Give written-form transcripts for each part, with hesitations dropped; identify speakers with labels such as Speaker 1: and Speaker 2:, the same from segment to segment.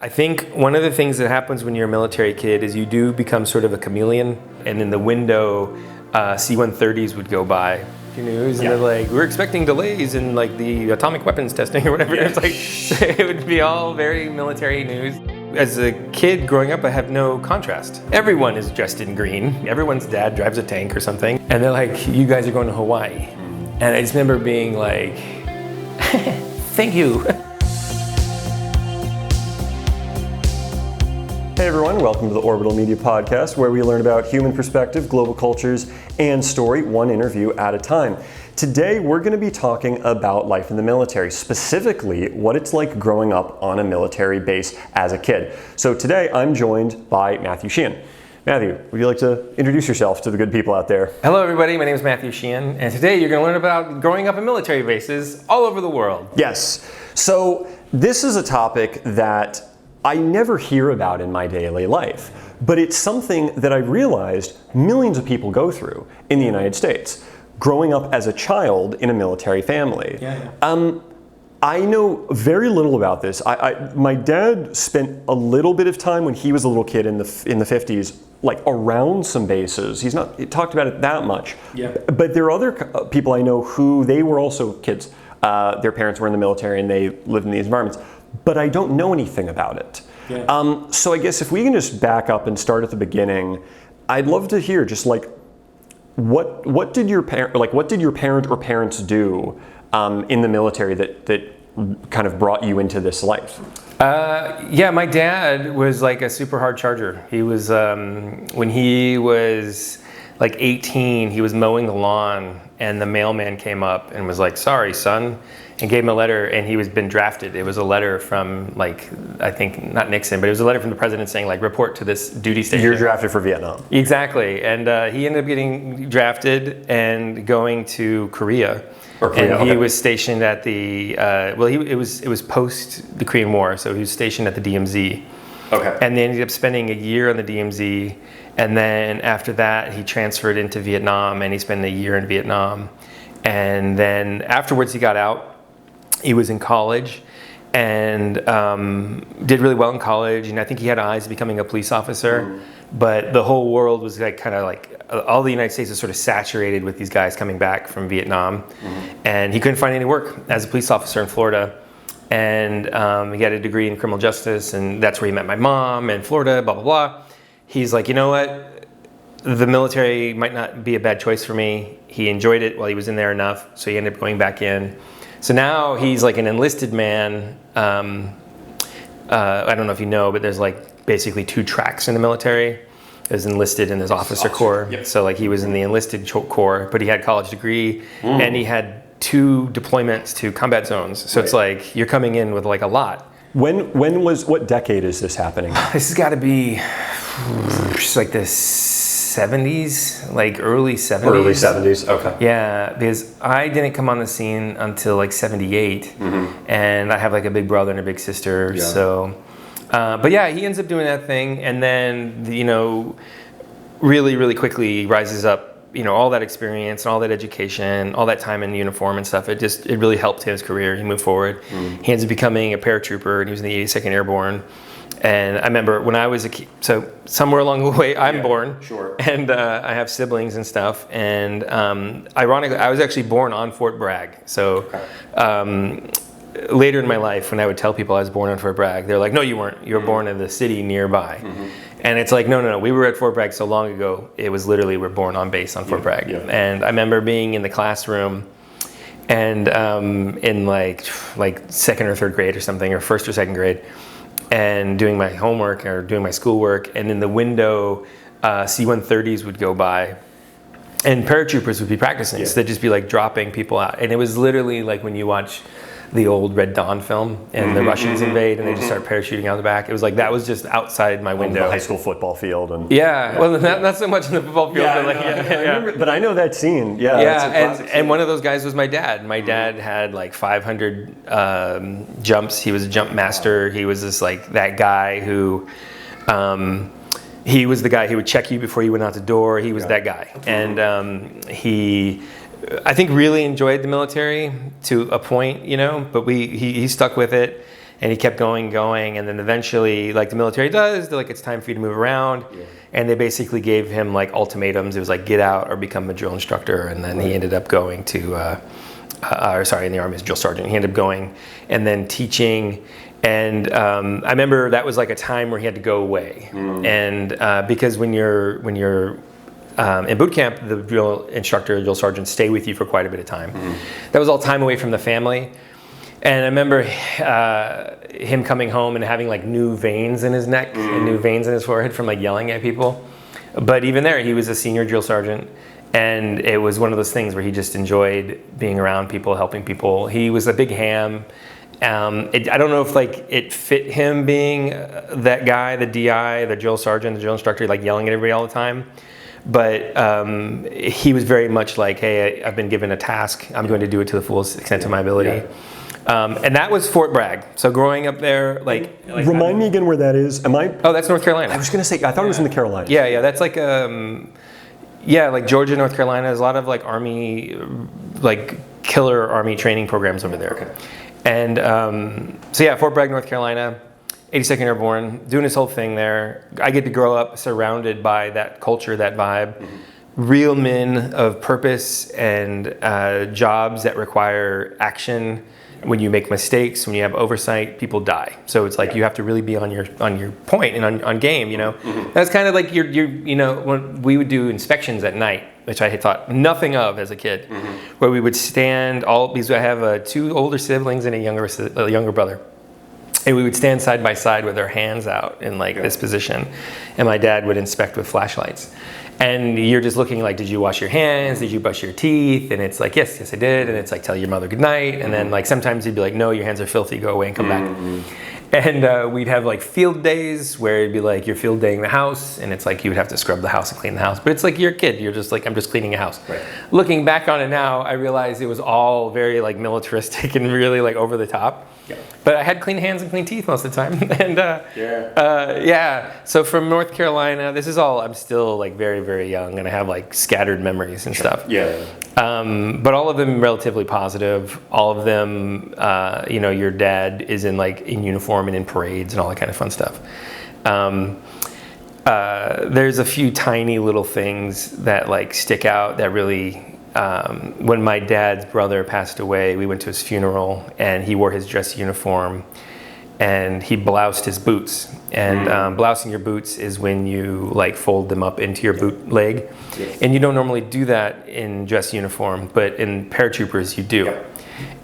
Speaker 1: I think one of the things that happens when you're a military kid is you do become sort of a chameleon, and in the window, C-130s would go by news, and they're like, we're expecting delays in like the atomic weapons testing or whatever. It's like, it would be all very military news. As a kid growing up, I have no contrast. Everyone is dressed in green. Everyone's dad drives a tank or something. And they're like, you guys are going to Hawaii. And I just remember being like, thank you.
Speaker 2: Hey everyone, welcome to the Orbital Media Podcast, where we learn about human perspective, global cultures, and story, one interview at a time. Today, we're going to be talking about life in the military, specifically what it's like growing up on a military base as a kid. So today, I'm joined by Matthew Sheehan. Matthew, would you like to introduce yourself to the good people out there?
Speaker 1: Hello everybody, my name is Matthew Sheehan, and today you're going to learn about growing up in military bases all over the world.
Speaker 2: Yes. So this is a topic that I never hear about in my daily life, but it's something that I realized millions of people go through in the United States, growing up as a child in a military family. I know very little about this. My dad spent a little bit of time when he was a little kid in the 50s, like around some bases. He talked about it that much. Yeah. But there are other people I know who they were also kids. Their parents were in the military and they lived in these environments. But I don't know anything about it. Yeah. So I guess if we can just back up and start at the beginning, I'd love to hear just like what did your parent or parents do in the military that kind of brought you into this life?
Speaker 1: My dad was like a super hard charger. He was when he was like 18, he was mowing the lawn, and the mailman came up and was like, "Sorry, son," and gave him a letter, and he was been drafted. It was a letter from, like, I think not Nixon, but it was a letter from the president saying, like, report to this duty station.
Speaker 2: You're drafted for Vietnam.
Speaker 1: Exactly, and he ended up getting drafted and going to Korea. He was stationed at the it was post the Korean War, so he was stationed at the DMZ. Okay. And they ended up spending a year on the DMZ, and then after that he transferred into Vietnam, and he spent a year in Vietnam. And then afterwards he got out. He was in college and did really well in college, and I think he had eyes becoming a police officer. Mm-hmm. But the whole world was like kind of like all the United States was sort of saturated with these guys coming back from Vietnam. Mm-hmm. And he couldn't find any work as a police officer in Florida. And he had a degree in criminal justice, and that's where he met my mom in Florida, blah, blah, blah. He's like, you know what? The military might not be a bad choice for me. He enjoyed it while he was in there enough, so he ended up going back in. So now he's like an enlisted man. I don't know if you know, but there's like basically two tracks in the military. There's enlisted and there's officer corps. Yep. So like he was in the enlisted corps, but he had a college degree, and he had 2 deployments to combat zones. So It's like you're coming in with like a lot.
Speaker 2: What decade is this happening?
Speaker 1: This has got to be just like the 70s, like early 70s.
Speaker 2: Early 70s, okay.
Speaker 1: Yeah, because I didn't come on the scene until like 78, mm-hmm. and I have like a big brother and a big sister. Yeah. So, but yeah, he ends up doing that thing, and then really, really quickly rises up. All that experience and all that education, all that time in uniform and stuff, it really helped his career. He moved forward. Mm. He ends up becoming a paratrooper, and he was in the 82nd Airborne. And I remember when I was a kid, so somewhere along the way, I'm born. Sure. And I have siblings and stuff. And ironically, I was actually born on Fort Bragg. So later in my life, when I would tell people I was born on Fort Bragg, they're like, "No, you weren't. You were born in the city nearby." Mm-hmm. And it's like, no, we were at Fort Bragg so long ago. It was literally, we're born on base on Fort Bragg. Yeah. And I remember being in the classroom and in like second or third grade or something, or first or second grade, and doing my homework or doing my schoolwork. And in the window, C-130s would go by, and paratroopers would be practicing. Yeah. So they'd just be like dropping people out. And it was literally like when you watch the old Red Dawn film, and mm-hmm, the Russians invade, and they just start parachuting out the back. It was like that was just outside my window.
Speaker 2: The high school football field, and
Speaker 1: well, not so much in the football field, but
Speaker 2: remember, but I know that scene.
Speaker 1: And one of those guys was my dad. My dad had like 500 jumps. He was a jump master. He was just like that guy who. He was the guy who would check you before you went out the door. He was that guy, and he. I think really enjoyed the military to a point, but he stuck with it, And he kept going, and then eventually, like the military does, they're like, it's time for you to move around. Yeah. And they basically gave him like ultimatums. It was like, get out or become a drill instructor. And then he ended up going to, in the Army as drill sergeant. He ended up going and then teaching. And I remember that was like a time where he had to go away. And because when you're in boot camp, the drill instructor, drill sergeants stay with you for quite a bit of time. That was all time away from the family. And I remember him coming home and having like new veins in his neck and new veins in his forehead from like yelling at people. But even there, he was a senior drill sergeant. And it was one of those things where he just enjoyed being around people, helping people. He was a big ham. I don't know if like it fit him being that guy, the DI, the drill sergeant, the drill instructor, like yelling at everybody all the time. But he was very much like, hey, I've been given a task. I'm going to do it to the fullest extent of my ability. Yeah. And that was Fort Bragg. So growing up there, like
Speaker 2: remind me again where that is. Am I?
Speaker 1: Oh, that's North Carolina.
Speaker 2: I was going to say, I thought it was in the Carolinas.
Speaker 1: Yeah, that's like, like Georgia, North Carolina. There's a lot of like Army, like killer Army training programs over there. Okay. And Fort Bragg, North Carolina, 82nd Airborne, doing this whole thing there. I get to grow up surrounded by that culture, that vibe. Real men of purpose and jobs that require action. When you make mistakes, when you have oversight, people die. So it's like you have to really be on your point and on game. You know, that's kind of like when we would do inspections at night, which I had thought nothing of as a kid, where we would stand because I have 2 older siblings and a younger brother. And we would stand side by side with our hands out in like this position, and my dad would inspect with flashlights. And you're just looking like, did you wash your hands? Did you brush your teeth? And it's like, yes, I did. And it's like, tell your mother good night. And then like sometimes he'd be like, no, your hands are filthy. Go away and come back. And we'd have like field days where it'd be like you're field daying the house, and it's like you would have to scrub the house and clean the house. But it's like you're a kid. You're just like, I'm just cleaning a house. Right. Looking back on it now, I realize it was all very like militaristic and really like over the top. Yeah. But I had clean hands and clean teeth most of the time. And so from North Carolina, this is all, I'm still like very, very young, and I have like scattered memories and stuff. Yeah. But all of them relatively positive. All of them, your dad is in uniform and in parades and all that kind of fun stuff. There's a few tiny little things that like stick out that really, when my dad's brother passed away, we went to his funeral, and he wore his dress uniform, and he bloused his boots. And blousing your boots is when you like fold them up into your boot leg. Yes. And you don't normally do that in dress uniform, but in paratroopers you do. Yep.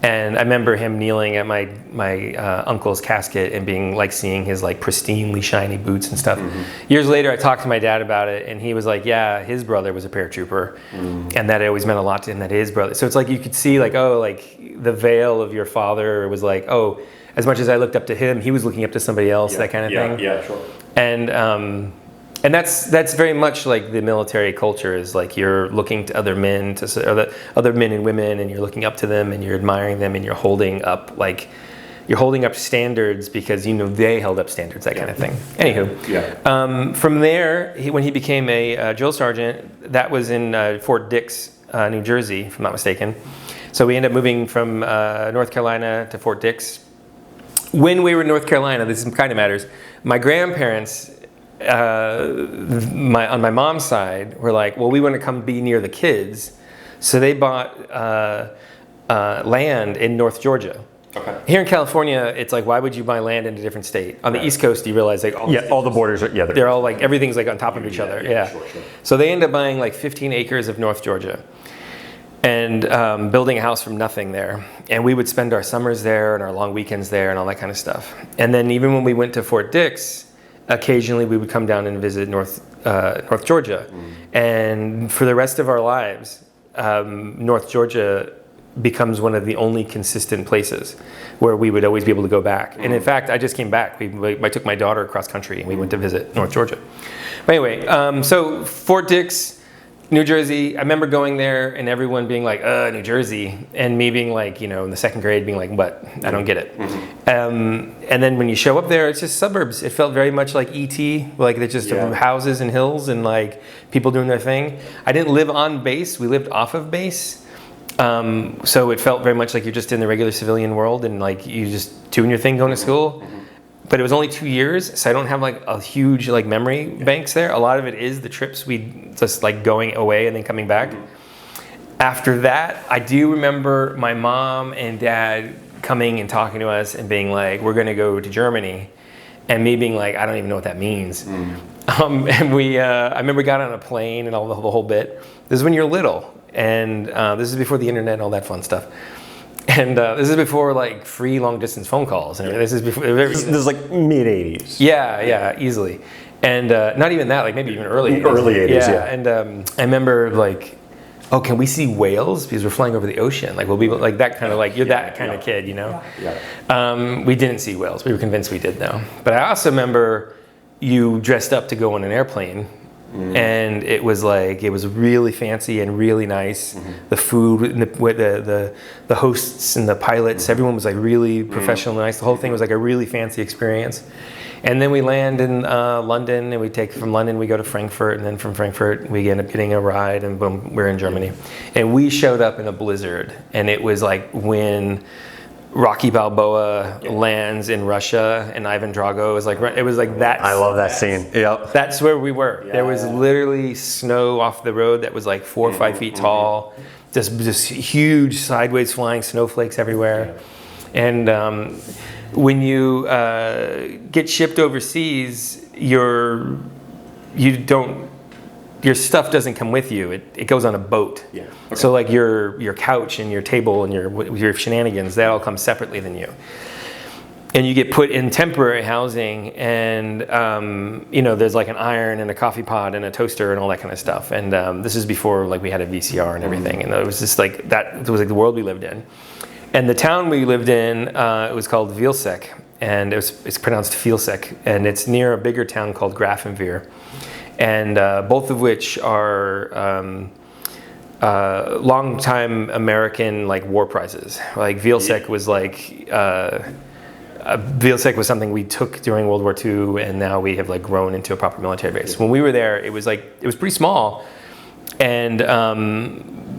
Speaker 1: And I remember him kneeling at my uncle's casket and being like seeing his like pristinely shiny boots and stuff. Years later, I talked to my dad about it, and he was like, yeah, his brother was a paratrooper, and that always meant a lot to him that his brother. So it's like you could see like, oh, like the veil of your father was like, oh, as much as I looked up to him, he was looking up to somebody else, that kind of thing. Yeah, sure. And that's very much like the military culture is like you're looking to other men, other men and women, and you're looking up to them and you're admiring them and you're holding up standards because they held up standards, that kind of thing. Anywho, from there, when he became a drill sergeant, that was in Fort Dix, New Jersey, if I'm not mistaken. So we ended up moving from North Carolina to Fort Dix. When we were in North Carolina, this kind of matters. My grandparents, on my mom's side, were like, well, we want to come be near the kids, so they bought land in North Georgia. Okay. Here in California, it's like, why would you buy land in a different state? On the East Coast, you realize like
Speaker 2: all the borders are they're all
Speaker 1: like everything's like on top of each other. Yeah. Sure. So they end up buying like 15 acres of North Georgia. And building a house from nothing there. And we would spend our summers there and our long weekends there and all that kind of stuff. And then even when we went to Fort Dix, occasionally we would come down and visit North Georgia. And for the rest of our lives, North Georgia becomes one of the only consistent places where we would always be able to go back. And in fact, I just came back. I took my daughter across country and we went to visit North Georgia. But anyway, so Fort Dix, New Jersey, I remember going there and everyone being like, New Jersey, and me being like, in the second grade being like, what? I don't get it. And then when you show up there, it's just suburbs. It felt very much like E.T., like they're just houses and hills and like people doing their thing. I didn't live on base. We lived off of base. So it felt very much like you're just in the regular civilian world and like you just doing your thing, going to school. But it was only 2 years, so I don't have like a huge like memory banks there. A lot of it is the trips we just like going away and then coming back. After that, I do remember my mom and dad coming and talking to us and being like, "We're going to go to Germany," and me being like, "I don't even know what that means." And I remember we got on a plane and all the whole bit. This is when you're little, and this is before the internet and all that fun stuff. And this is before like free long distance phone calls. And this is before.
Speaker 2: This is like mid '80s.
Speaker 1: Yeah, easily. And not even that, like maybe even early 80s.
Speaker 2: Early 80s, yeah.
Speaker 1: And I remember like, oh, can we see whales? Because we're flying over the ocean. Like we'll be like that kind of like, you're that kind of kid, you know?
Speaker 2: Yeah.
Speaker 1: We didn't see whales. We were convinced we did though. But I also remember you dressed up to go on an airplane. And it was really fancy and really nice. The food, and the hosts and the pilots, everyone was like really professional and nice. The whole thing was like a really fancy experience. And then we land in London, and we take from London, we go to Frankfurt, and then from Frankfurt we end up getting a ride, and boom, we're in Germany. And we showed up in a blizzard, and it was like when Rocky Balboa lands in Russia, and Ivan Drago is like, it was like that.
Speaker 2: I love that scene. Yep.
Speaker 1: That's where we were. There was literally snow off the road that was like 4 or 5 feet tall, just huge sideways flying snowflakes everywhere. And when you get shipped overseas, your stuff doesn't come with you. It goes on a boat.
Speaker 2: Yeah. Okay.
Speaker 1: So like your couch and your table and your shenanigans, that all comes separately than you. And you get put in temporary housing, and there's like an iron and a coffee pot and a toaster and all that kind of stuff. And this is before like we had a VCR and everything. And it was just like that. It was like the world we lived in. And the town we lived in, it was called Wielsek, and it's pronounced Fielsek, and it's near a bigger town called Grafenweer. And both of which are long-time American like war prizes. Like Wielsek was like Wielsek was something we took during World War II, and now we have like grown into a proper military base. When we were there, it was pretty small, and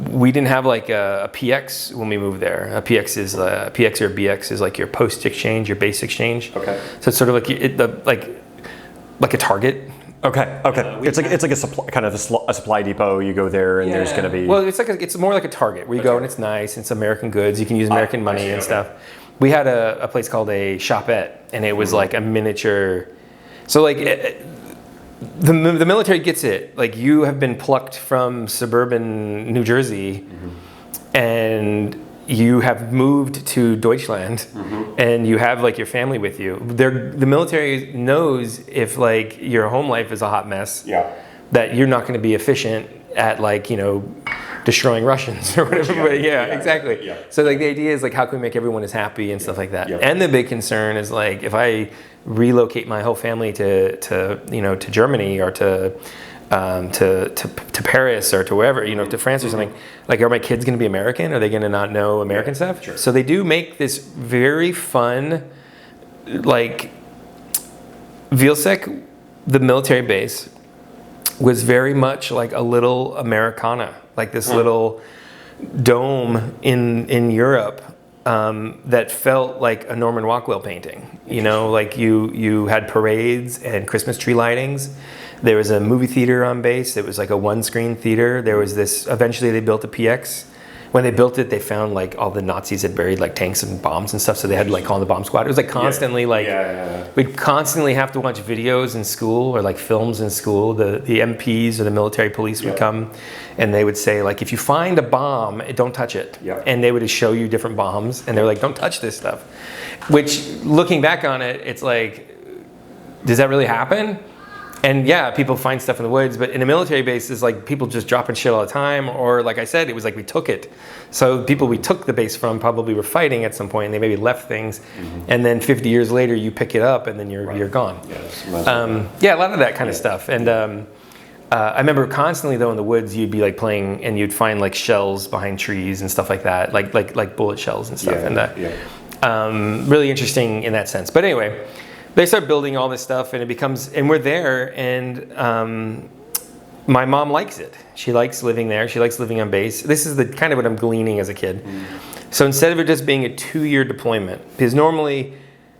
Speaker 1: we didn't have like a PX when we moved there. A PX or BX is like your post exchange, your base exchange.
Speaker 2: Okay.
Speaker 1: So it's sort of like like a Target.
Speaker 2: Okay. It's like a supply, kind of a supply depot. You go there, and there's going to be.
Speaker 1: Well, it's more like a Target where you go and it's nice. It's American goods. You can use American money and stuff. We had a place called a Shopette, and it was like a miniature. So like the military gets it. Like you have been plucked from suburban New Jersey, and you have moved to Deutschland, and you have like your family with you. The military knows if like your home life is a hot mess, that you're not going to be efficient at like destroying Russians or whatever. Exactly. Yeah. So like the idea is like how can we make everyone as happy and stuff like that. And the big concern is like if I relocate my whole family to Germany or to Paris or to wherever, to France or something, like are my kids going to be American? Are they going to not know American stuff?
Speaker 2: Sure.
Speaker 1: So they do make this very fun, like Wielsek, the military base, was very much like a little Americana, like this little dome in Europe that felt like a Norman Rockwell painting. Like you had parades and Christmas tree lightings. There was a movie theater on base. It was like a one-screen theater. There was this. Eventually, they built a PX. When they built it, they found like all the Nazis had buried like tanks and bombs and stuff. So they had to like call in the bomb squad. It was like constantly we'd constantly have to watch videos in school or like films in school. The MPs or the military police would come, and they would say like, if you find a bomb, don't touch it. And they would show you different bombs, and they're like, don't touch this stuff. Which, looking back on it, it's like, does that really happen? And people find stuff in the woods, but in a military base, it's like people just dropping shit all the time. Or like I said, it was like we took it. So people we took the base from probably were fighting at some point, and they maybe left things. And then 50 years later, you pick it up, and then you're gone. A lot of that kind of stuff. And I remember constantly though in the woods, you'd be like playing, and you'd find like shells behind trees and stuff like that, like bullet shells and stuff. Really interesting in that sense. But anyway. They start building all this stuff, and it becomes, and we're there, and my mom likes it. She likes living there. She likes living on base. This is the kind of what I'm gleaning as a kid. So instead of it just being a 2-year deployment, because normally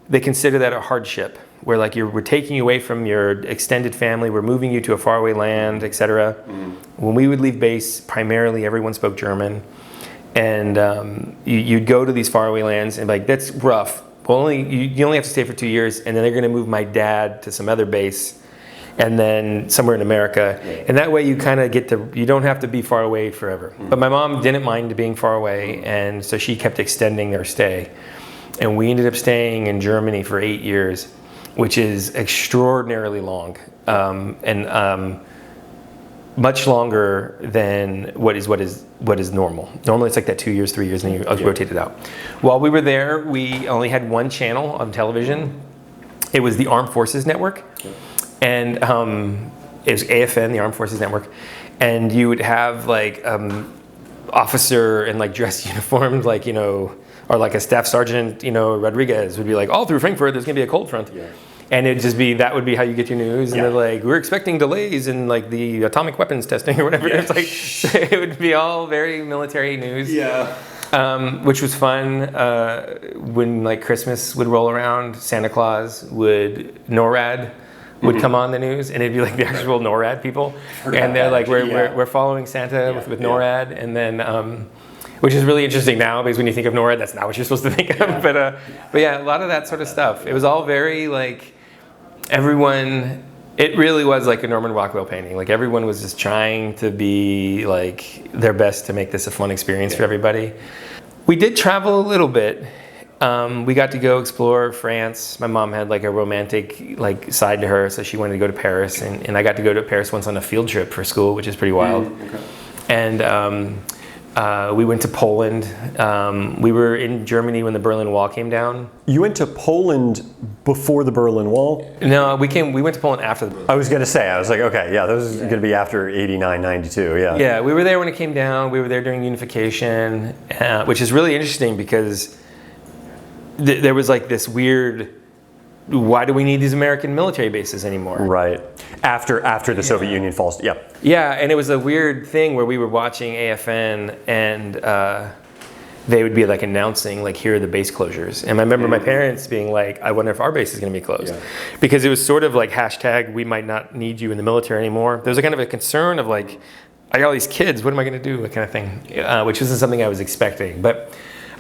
Speaker 1: they consider that a hardship, where like we're taking you away from your extended family, we're moving you to a faraway land, etc. When we would leave base, primarily everyone spoke German, and you'd go to these faraway lands and like, that's rough. Well, you only have to stay for 2 years, and then they're going to move my dad to some other base, and then somewhere in America. And that way you kind of you don't have to be far away forever. But my mom didn't mind being far away, and so she kept extending their stay. And we ended up staying in Germany for 8 years, which is extraordinarily long, and much longer than what is normal. Normally it's like that 2 years, 3 years, and then you rotate it out. While we were there, we only had one channel on television. It was the Armed Forces Network. And it was AFN, the Armed Forces Network, and you would have like officer in like dress uniforms, like, you know, or like a staff sergeant, you know, Rodriguez would be like, all through Frankfurt, there's gonna be a cold front. And it'd just be, that would be how you get your news. And they're like, we're expecting delays in like the atomic weapons testing or whatever. It's like, so it would be all very military news. Which was fun. When like Christmas would roll around, Santa Claus NORAD would come on the news, and it'd be like the actual NORAD people, and they're like, we're following Santa with NORAD, and then which is really interesting now, because when you think of NORAD, that's not what you're supposed to think of. But yeah, a lot of that sort of stuff. It was all very like everyone. It really was like a Norman Rockwell painting. Like everyone was just trying to be like their best to make this a fun experience for everybody. We did travel a little bit. We got to go explore France. My mom had like a romantic like side to her, so she wanted to go to Paris, and I got to go to Paris once on a field trip for school, which is pretty wild. And we went to Poland. We were in Germany when the Berlin Wall came down.
Speaker 2: You went to Poland before the Berlin Wall?
Speaker 1: No, we went to Poland after the Berlin Wall.
Speaker 2: I was going to say, I was like, okay, yeah, this is going to be after 89, 92, yeah.
Speaker 1: Yeah, we were there when it came down. We were there during unification, which is really interesting because there was like this weird, why do we need these American military bases anymore?
Speaker 2: Right. After the Soviet Union falls, yeah.
Speaker 1: Yeah, and it was a weird thing where we were watching AFN, and they would be like announcing like, here are the base closures. And I remember my parents being like, I wonder if our base is going to be closed. Because it was sort of like hashtag, we might not need you in the military anymore. There was a kind of a concern of like, I got all these kids, what am I going to do, that kind of thing, which isn't something I was expecting. But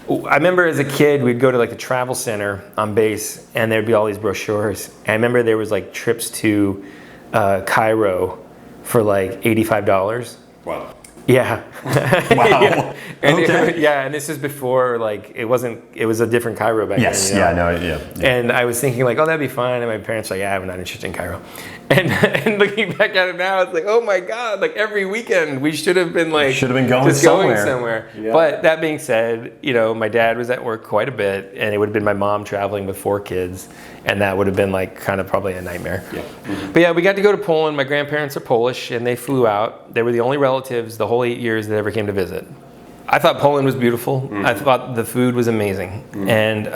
Speaker 1: I remember as a kid, we'd go to like the travel center on base, and there'd be all these brochures. And I remember there was like trips to Cairo for like $85.
Speaker 2: Wow.
Speaker 1: Yeah.
Speaker 2: Wow.
Speaker 1: Yeah. And
Speaker 2: Okay.
Speaker 1: and this is before like it was a different Cairo back then. You know? And I was thinking like, oh, that'd be fun. And my parents were like, yeah, I'm not interested in Cairo. And looking back at it now, it's like, oh my God, like every weekend we should have been like
Speaker 2: going somewhere. Yeah.
Speaker 1: But that being said, you know, my dad was at work quite a bit, and it would have been my mom traveling with 4 kids, and that would have been like kind of probably a nightmare. But yeah, we got to go to Poland. My grandparents are Polish, and they flew out. They were the only relatives the whole 8 years that ever came to visit. I thought Poland was beautiful. I thought the food was amazing. And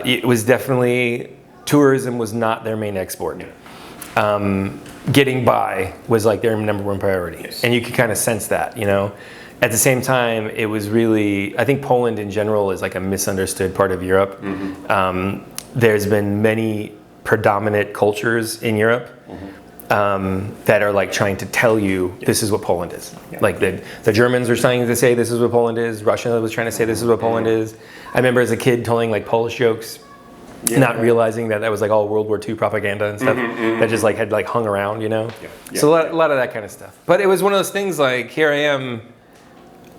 Speaker 1: it was definitely, tourism was not their main export. Getting by was like their number one priority. And you could kind of sense that, you know. At the same time, it was really, I think Poland in general is like a misunderstood part of Europe. There's been many predominant cultures in Europe that are like trying to tell you this is what Poland is. Like the Germans were trying to say this is what Poland is. Russia was trying to say this is what Poland is. I remember as a kid telling like Polish jokes, not realizing that was like all World War II propaganda and stuff that just like had like hung around, you know. So a lot of that kind of stuff. But it was one of those things like, here I am,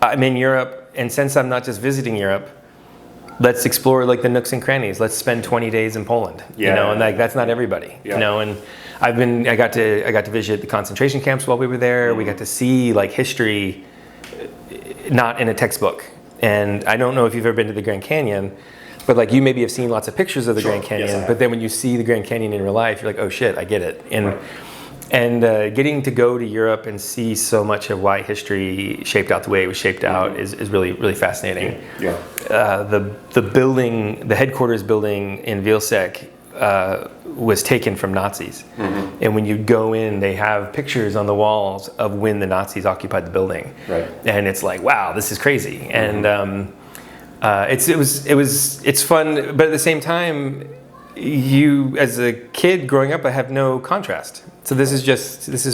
Speaker 1: I'm in Europe, and since I'm not just visiting Europe, let's explore like the nooks and crannies. Let's spend 20 days in Poland, you know, and like that's not everybody, you know. And I got to visit the concentration camps while we were there. We got to see like history, not in a textbook. And I don't know if you've ever been to the Grand Canyon, but like you maybe have seen lots of pictures of the Grand Canyon. But then when you see the Grand Canyon in real life, you're like, oh shit, I get it. And getting to go to Europe and see so much of why history shaped out the way it was shaped out is really, really fascinating. The building, the headquarters building in Vilsek, was taken from Nazis. And when you go in, they have pictures on the walls of when the Nazis occupied the building.
Speaker 2: Right.
Speaker 1: And it's like, wow, this is crazy. And it's fun, but at the same time, you as a kid growing up, I have no contrast. So this is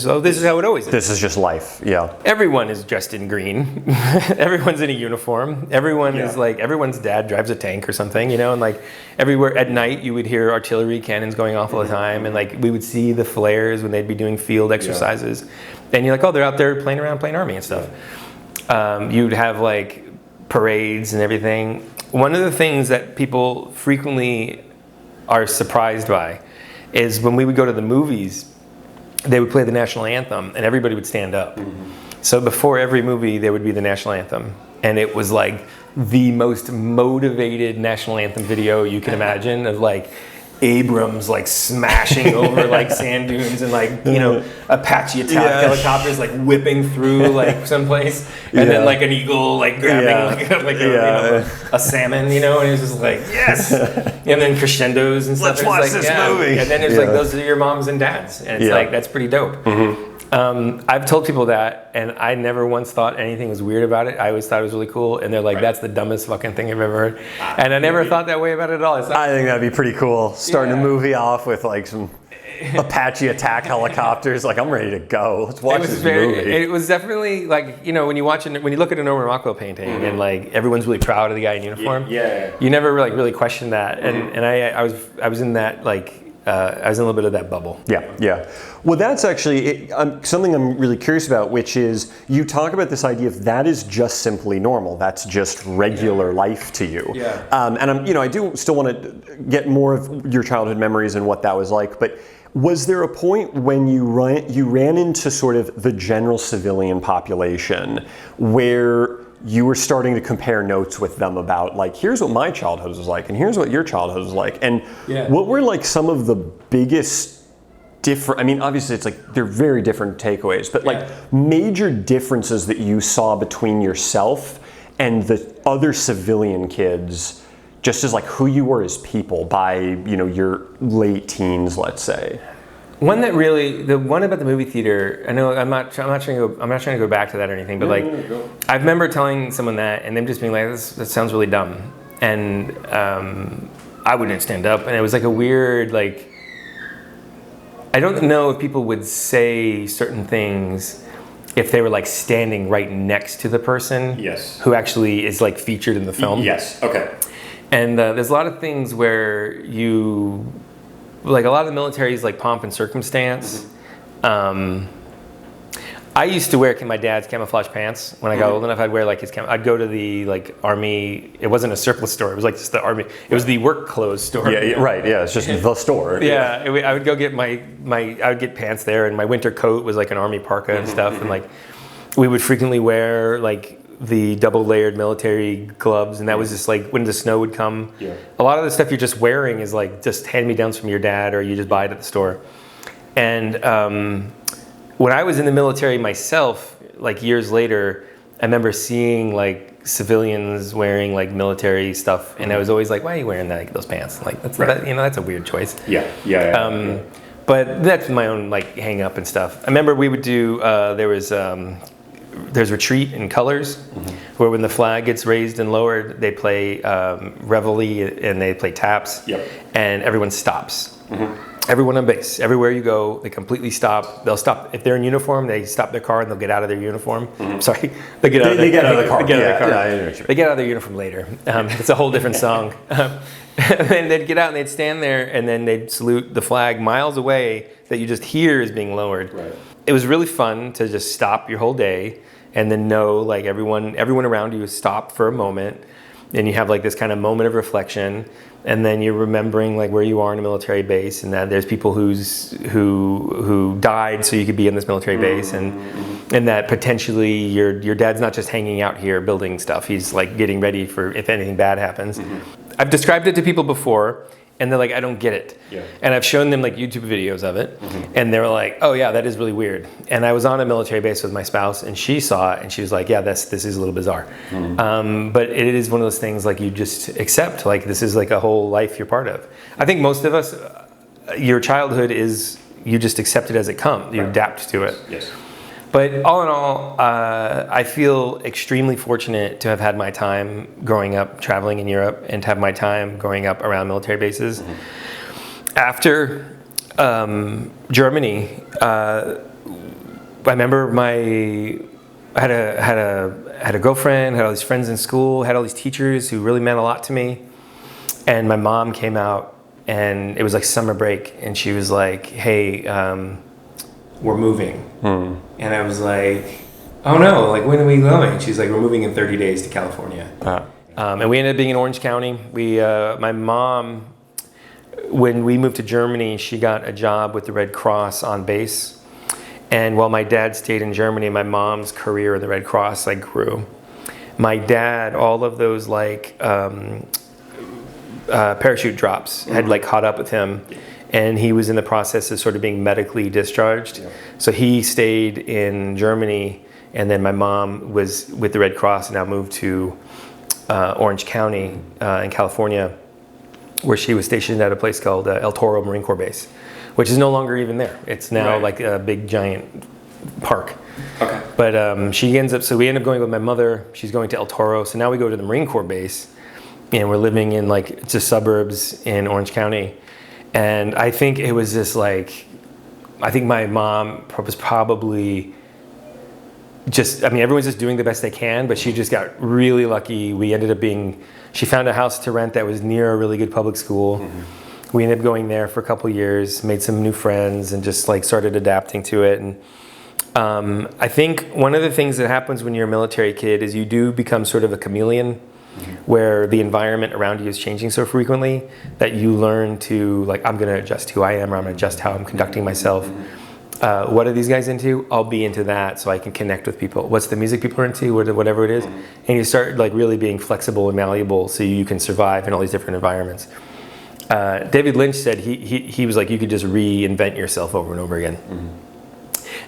Speaker 1: how it always is.
Speaker 2: This is just life, yeah.
Speaker 1: Everyone is dressed in green. Everyone's in a uniform. Everyone is like, everyone's dad drives a tank or something, you know, and like everywhere at night you would hear artillery cannons going off all the time, and like we would see the flares when they'd be doing field exercises. And you're like, oh, they're out there playing around, playing army and stuff. You'd have like parades and everything. One of the things that people frequently are surprised by is when we would go to the movies, they would play the national anthem and everybody would stand up. So before every movie there would be the national anthem, and it was like the most motivated national anthem video you can imagine, of like Abrams like smashing over like sand dunes, and like, you know, Apache attack helicopters like whipping through like someplace, and then like an eagle like grabbing a salmon, you know, and it was just like, yes. And then crescendos and stuff.
Speaker 2: Let's watch this movie.
Speaker 1: And then it's like, those are your moms and dads, and it's like, that's pretty dope. I've told people that, and I never once thought anything was weird about it. I always thought it was really cool, and they're like, that's the dumbest fucking thing I've ever heard. And I never thought that way about it at all. I
Speaker 2: think that'd be pretty cool. Starting a movie off with like some Apache attack helicopters. Like, I'm ready to go. Let's watch this movie.
Speaker 1: It was definitely like, you know, when you look at a Norman Rockwell painting, and like everyone's really proud of the guy in uniform. You never really question that. And I was in that like. I was in a little bit of that bubble.
Speaker 2: Yeah. Well, that's actually something I'm really curious about, which is you talk about this idea of that is just simply normal. That's just regular life to you. And I do still want to get more of your childhood memories and what that was like. But was there a point when you ran into sort of the general civilian population where you were starting to compare notes with them about like, here's what my childhood was like, and here's what your childhood was like, and what were like some of the biggest different? I mean, obviously it's like they're very different takeaways, but like major differences that you saw between yourself and the other civilian kids, just as like who you were as people by, you know, your late teens, let's say.
Speaker 1: The one about the movie theater, I know I'm not trying to go back to that or anything, but I remember telling someone that and them just being like, that sounds really dumb. And I wouldn't stand up, and it was like a weird, like, I don't know if people would say certain things if they were like standing right next to the person who actually is like featured in the film.
Speaker 2: Okay.
Speaker 1: And there's a lot of things where like a lot of the military is like pomp and circumstance. I used to wear my dad's camouflage pants when I got old enough. I'd wear like his I'd go to the like army. It wasn't a surplus store. It was like just the army. It was the work clothes store.
Speaker 2: Right. Yeah, it's just the store.
Speaker 1: I would go get I would get pants there, and my winter coat was like an army parka and stuff. And like we would frequently wear like the double layered military gloves, and that was just like when the snow would come. A lot of the stuff you're just wearing is like just hand-me-downs from your dad, or you just buy it at the store. And when I was in the military myself, like years later, I remember seeing like civilians wearing like military stuff, and I was always like, why are you wearing those pants? Like that's a weird choice. But that's my own like hang up and stuff. I remember we would do there's retreat in colors, where when the flag gets raised and lowered, they play reveille and they play taps, and everyone stops. Everyone on base, everywhere you go, they completely stop. They'll stop if they're in uniform. They stop their car and they'll get out of their uniform. Sorry, they get out of the car. They get out of their uniform later. It's a whole different song. And then they'd get out and they'd stand there, and then they'd salute the flag miles away that you just hear is being lowered. It was really fun to just stop your whole day and then know like everyone around you is stopped for a moment, and you have like this kind of moment of reflection, and then you're remembering like where you are in a military base, and that there's people who died so you could be in this military base, and that potentially your dad's not just hanging out here building stuff. He's like getting ready for if anything bad happens. I've described it to people before, And they're like, I don't get it.
Speaker 2: Yeah.
Speaker 1: And I've shown them like YouTube videos of it, and they're like, oh yeah, that is really weird. And I was on a military base with my spouse, and she saw it, and she was like, yeah, this is a little bizarre. But it is one of those things like you just accept, like this is like a whole life you're part of. I think most of us, your childhood is, you just accept it as it comes. You adapt to it.
Speaker 2: Yes.
Speaker 1: But all in all, I feel extremely fortunate to have had my time growing up traveling in Europe and to have my time growing up around military bases. After Germany, I remember I had a girlfriend, had all these friends in school, had all these teachers who really meant a lot to me. And my mom came out, and it was like summer break, and she was like, hey, we're moving. And I was like, oh no, like when are we going? She's like, we're moving in 30 days to California. And we ended up being in Orange County. My mom, when we moved to Germany, she got a job with the Red Cross on base. And while my dad stayed in Germany, my mom's career in the Red Cross like grew. My dad, all of those like parachute drops had like caught up with him. And he was in the process of sort of being medically discharged. Yeah. So he stayed in Germany, and then my mom was with the Red Cross and now moved to Orange County in California, where she was stationed at a place called El Toro Marine Corps Base, which is no longer even there. It's now like a big giant park. Okay. But she ends up, so we end up going with my mother. She's going to El Toro. So now we go to the Marine Corps Base, and we're living in like just suburbs in Orange County. And I think it was just like, I think my mom was probably just, I mean, everyone's just doing the best they can, but she just got really lucky. We ended up she found a house to rent that was near a really good public school. We ended up going there for a couple of years, made some new friends, and just like started adapting to it. And I think one of the things that happens when you're a military kid is you do become sort of a chameleon. Where the environment around you is changing so frequently that you learn to, like, I'm going to adjust who I am, or I'm going to adjust how I'm conducting myself. What are these guys into? I'll be into that so I can connect with people. What's the music people are into? Whatever it is. And you start like really being flexible and malleable so you can survive in all these different environments. David Lynch said he was like, you could just reinvent yourself over and over again.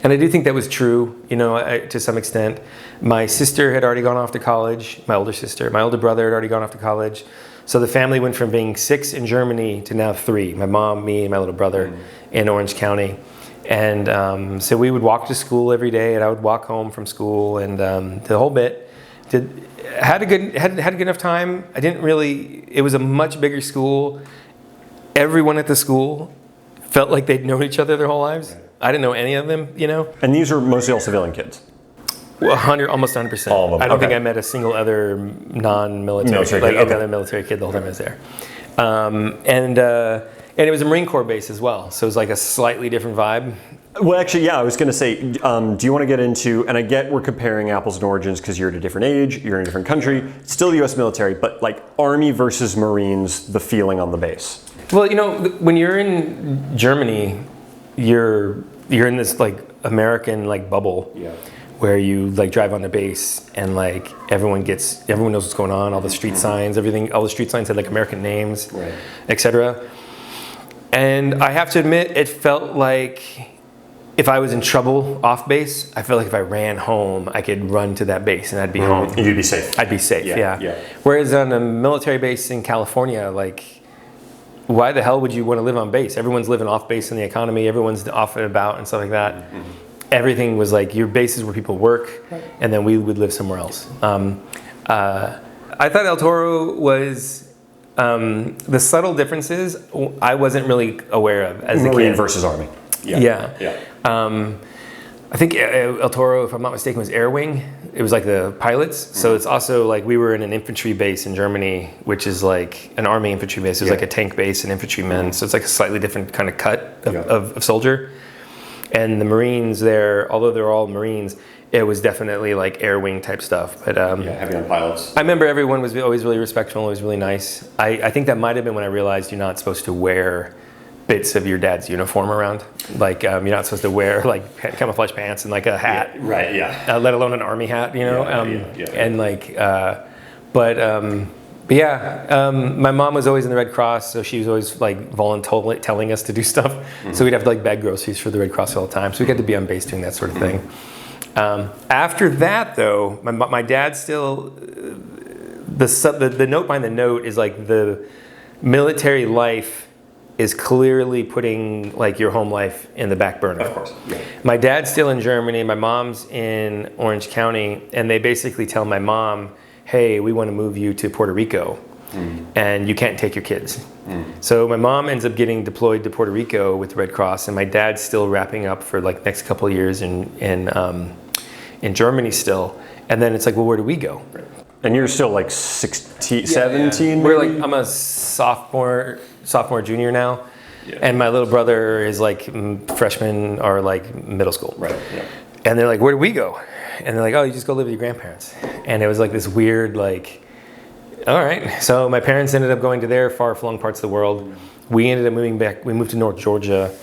Speaker 1: And I do think that was true, you know, to some extent. My sister had already gone off to college, my older sister. My older brother had already gone off to college. So the family went from being 6 in Germany to now 3. My mom, me, and my little brother in Orange County. And so we would walk to school every day, and I would walk home from school, and the whole bit. Had a good enough time. It was a much bigger school. Everyone at the school felt like they'd known each other their whole lives. I didn't know any of them, you know.
Speaker 2: And these are mostly all civilian kids?
Speaker 1: Almost 100%.
Speaker 2: All of them.
Speaker 1: I don't think I met a single other non-military, other military kid the whole time I was there. And it was a Marine Corps base as well, so it was like a slightly different vibe.
Speaker 2: Well, actually, yeah, I was going to say, do you want to get into, and I get we're comparing apples and oranges because you're at a different age, you're in a different country, it's still the U.S. military, but like Army versus Marines, the feeling on the base.
Speaker 1: Well, you know, when you're in Germany, you're in this like American like bubble where you like drive on the base and like everyone knows what's going on, all the street signs, all the street signs had like American names, etc. And I have to admit, it felt like if I was in trouble off base, I felt like if I ran home, I could run to that base and I'd be home.
Speaker 2: And you'd be safe.
Speaker 1: I'd be safe, yeah. Whereas on a military base in California, like, why the hell would you want to live on base? Everyone's living off base in the economy. Everyone's off and about and stuff like that. Everything was like your base is where people work, and then we would live somewhere else. I thought El Toro was the subtle differences I wasn't really aware of as a kid.
Speaker 2: Marine versus Army.
Speaker 1: I think El Toro, if I'm not mistaken, was Air Wing. It was like the pilots. So it's also like we were in an infantry base in Germany, which is like an Army infantry base. It was like a tank base and infantrymen. So it's like a slightly different kind of cut of soldier. And the Marines there, although they're all Marines, it was definitely like Air Wing type stuff. But
Speaker 2: heavy on pilots.
Speaker 1: I remember everyone was always really respectful, always really nice. I think that might have been when I realized you're not supposed to wear bits of your dad's uniform around. Like you're not supposed to wear like camouflage pants and like a hat. Let alone an army hat, you know. And like, but But yeah, my mom was always in the Red Cross, so she was always like voluntarily telling us to do stuff. So we'd have to like bag groceries for the Red Cross all the time. So we got to be on base doing that sort of thing. After that, though, my dad still the note behind the note is like the military life is clearly putting like your home life in the back burner.
Speaker 2: Of course. Yeah.
Speaker 1: My dad's still in Germany. My mom's in Orange County, and they basically tell my mom, hey, we want to move you to Puerto Rico, and you can't take your kids. So my mom ends up getting deployed to Puerto Rico with the Red Cross, and my dad's still wrapping up for like next couple of years in Germany still. And then it's like, well, where do we go?
Speaker 2: And you're still like 16, 17?
Speaker 1: We're like, I'm a sophomore, junior now. Yeah. And my little brother is like freshman or like middle school.
Speaker 2: Right. Yeah.
Speaker 1: And they're like, where do we go? And they're like, oh, you just go live with your grandparents. And it was like this weird, like, all right. So my parents ended up going to their far-flung parts of the world. We ended up moving back. We moved to North Georgia.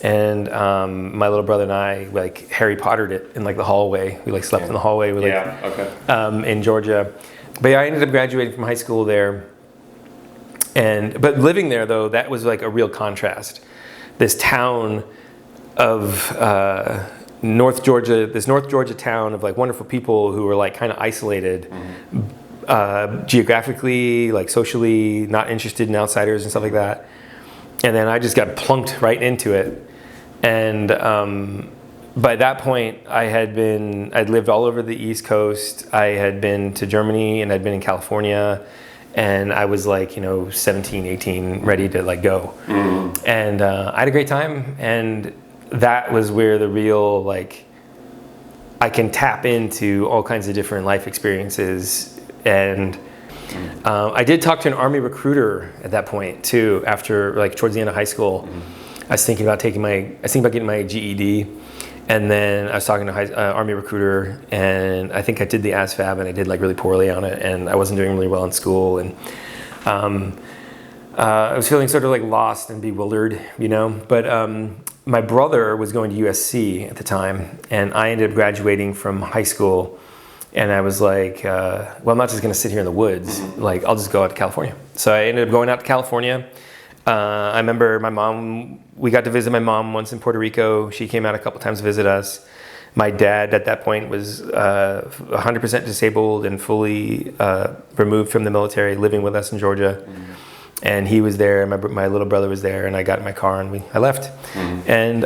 Speaker 1: And my little brother and I, like, Harry Pottered it in, like, the hallway. We, like, slept in the hallway. With, like, in Georgia. But yeah, I ended up graduating from high school there. But living there, though, that was, like, a real contrast. This town of... North Georgia town of like wonderful people who were like kind of isolated geographically, like socially, not interested in outsiders and stuff like that. And then I just got plunked right into it. And by that point, I'd lived all over the East Coast. I had been to Germany and I'd been in California. And I was like, 17, 18, ready to like go. And I had a great time. And that was where the real, like, I can tap into all kinds of different life experiences. And I did talk to an Army recruiter at that point too, after, like, towards the end of high school. I was thinking about getting my GED. And then I was talking to Army recruiter, and I think I did the ASVAB, and I did like really poorly on it, and I wasn't doing really well in school. And I was feeling sort of like lost and bewildered, But my brother was going to USC at the time, and I ended up graduating from high school, and I was like, well, I'm not just going to sit here in the woods. Like, I'll just go out to California. So I ended up going out to California. I remember we got to visit my mom once in Puerto Rico. She came out a couple times to visit us. My dad at that point was 100% disabled and fully removed from the military, living with us in Georgia. And he was there. My little brother was there, and I got in my car and I left. And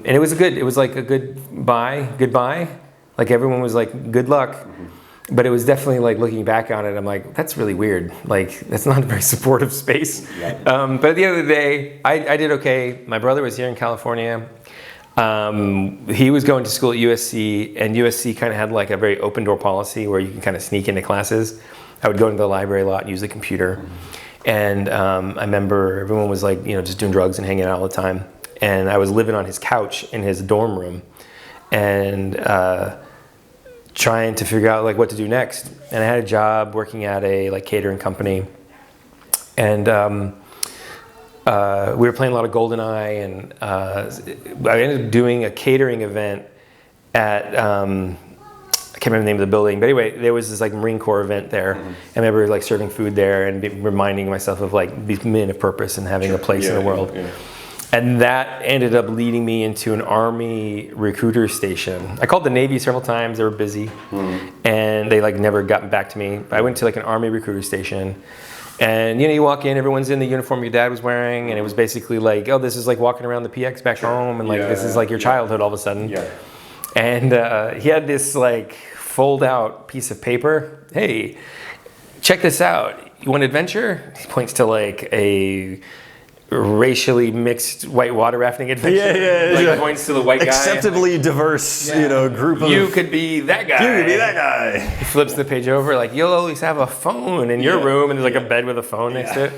Speaker 1: it was like a goodbye. Like everyone was like, good luck. But it was definitely like looking back on it, I'm like, that's really weird. Like, that's not a very supportive space. But at the end of the day, I did okay. My brother was here in California. He was going to school at USC, and USC kind of had like a very open door policy where you can kind of sneak into classes. I would go into the library a lot and use the computer. And I remember everyone was like, just doing drugs and hanging out all the time. And I was living on his couch in his dorm room and trying to figure out like what to do next. And I had a job working at a like catering company. And we were playing a lot of GoldenEye, and I ended up doing a catering event at I can't remember the name of the building, but anyway, there was this like Marine Corps event there. I remember like serving food there and reminding myself of like these men of purpose and having a place in the world. And that ended up leading me into an Army recruiter station. I called the Navy several times. They were busy, and they like never got back to me. I went to like an Army recruiter station, and you walk in, everyone's in the uniform your dad was wearing, and it was basically like, oh, this is like walking around the PX back home, and like this is like your childhood all of a sudden. And he had this like fold out piece of paper. Hey, check this out. You want adventure? He points to like a racially mixed white water rafting adventure. Like points to the white guy.
Speaker 2: Acceptably diverse, group of...
Speaker 1: You could be that guy.
Speaker 2: You could be that guy.
Speaker 1: He flips the page over, like, you'll always have a phone in your room, and there's like a bed with a phone next to it.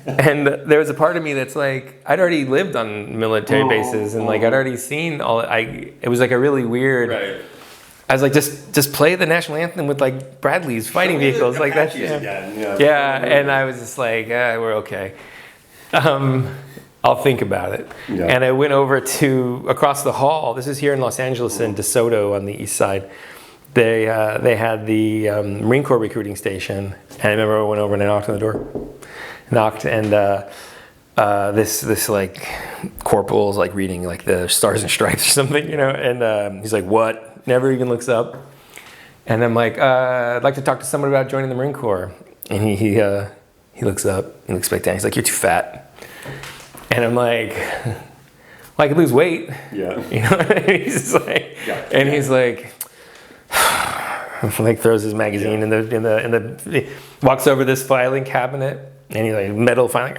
Speaker 1: And there was a part of me that's like, I'd already lived on military bases, and like I'd already seen it was like a really weird...
Speaker 2: Right.
Speaker 1: I was like, just play the national anthem with like Bradley's fighting vehicles, like that. And I was just like, we're okay. I'll think about it. And I went over to across the hall. This is here in Los Angeles in DeSoto on the east side. they had the Marine Corps recruiting station, and I remember I went over and I knocked on the door, and this like corporal's like reading like the Stars and Stripes or something, you know, and he's like, what? Never even looks up, and I'm like, I'd like to talk to someone about joining the Marine Corps, and he looks up, he looks back down, he's like, you're too fat, and I'm like. Well, I could lose weight. Yeah. You know, and he's just like, he's like, like throws his magazine in the walks over this filing cabinet, and he like metal filing.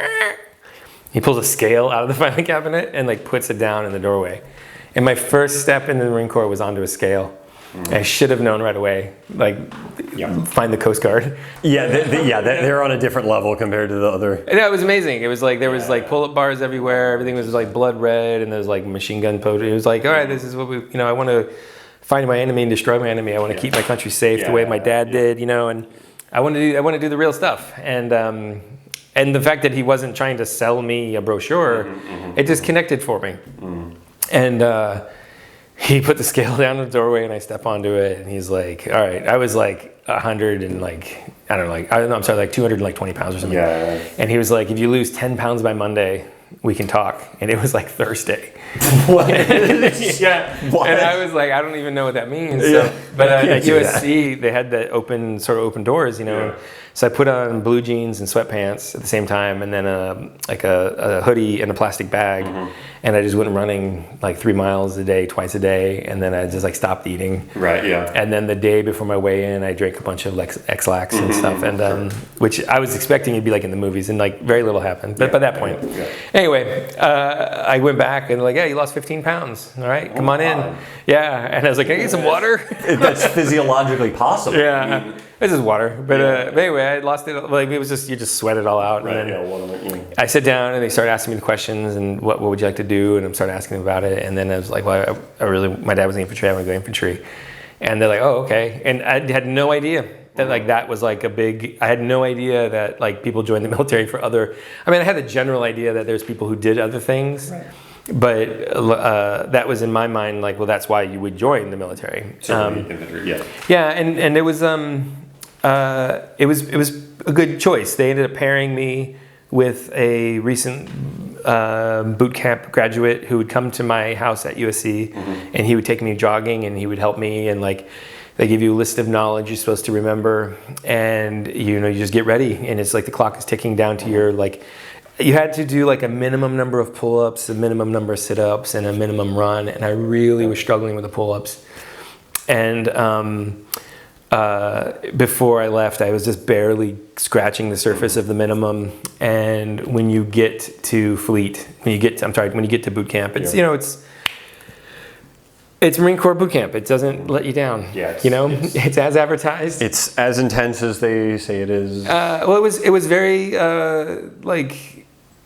Speaker 1: He pulls a scale out of the filing cabinet and like puts it down in the doorway. And my first step in the Marine Corps was onto a scale. I should have known right away, like, find the Coast Guard.
Speaker 2: Yeah, they're on a different level compared to the other.
Speaker 1: Yeah, it was amazing. It was like, there was like pull-up bars everywhere. Everything was like blood red, and there was like machine gun poetry. It was like, all right, this is what we, you know, I want to find my enemy and destroy my enemy. I want to keep my country safe the way my dad did, you know, and I want to do the real stuff. And the fact that he wasn't trying to sell me a brochure, it just connected for me. And he put the scale down in the doorway, and I step onto it, and he's like, all right. I was like 100 and like, I don't know, like, I'm sorry, like 220 pounds or something. Yeah. And he was like, if you lose 10 pounds by Monday, we can talk. And it was like Thursday.
Speaker 2: What?
Speaker 1: Yeah. What? And I was like, I don't even know what that means. Yeah. So, but at USC, they had the open doors, you know. Yeah. So I put on blue jeans and sweatpants at the same time, and then a hoodie and a plastic bag, and I just went running like 3 miles a day, twice a day, and then I just like stopped eating.
Speaker 2: Right. Yeah.
Speaker 1: And then the day before my weigh-in, I drank a bunch of like X-Lax and stuff, and which I was expecting it'd be like in the movies, and like very little happened. But by that point, anyway, I went back and like, yeah, you lost 15 pounds. All right, come on in. Yeah, and I was like, can I get some water?
Speaker 2: That's physiologically possible.
Speaker 1: Yeah. This is water, but anyway, I lost it. Like it was just, you just sweat it all out.
Speaker 2: Right.
Speaker 1: And then I sit down and they start asking me the questions and what would you like to do, and I'm starting asking them about it. And then I was like, well, my dad was in infantry. I want to go infantry, and they're like, oh, okay. And I had no idea that like that was like a big. I had no idea that like people joined the military for other. I mean, I had a general idea that there's people who did other things. Right. But that was in my mind like, well, that's why you would join the military.
Speaker 2: Infantry, yeah.
Speaker 1: Yeah, and it was a good choice. They ended up pairing me with a recent boot camp graduate who would come to my house at USC, and he would take me jogging, and he would help me, and like they give you a list of knowledge you're supposed to remember, and you know you just get ready, and it's like the clock is ticking down to your like. You had to do like a minimum number of pull-ups, a minimum number of sit-ups, and a minimum run, and I really was struggling with the pull-ups. And before I left, I was just barely scratching the surface of the minimum. And when you get to fleet, when you get to boot camp, it's it's Marine Corps boot camp. It doesn't let you down. Yeah, it's as advertised.
Speaker 2: It's as intense as they say it is.
Speaker 1: Well, it was very like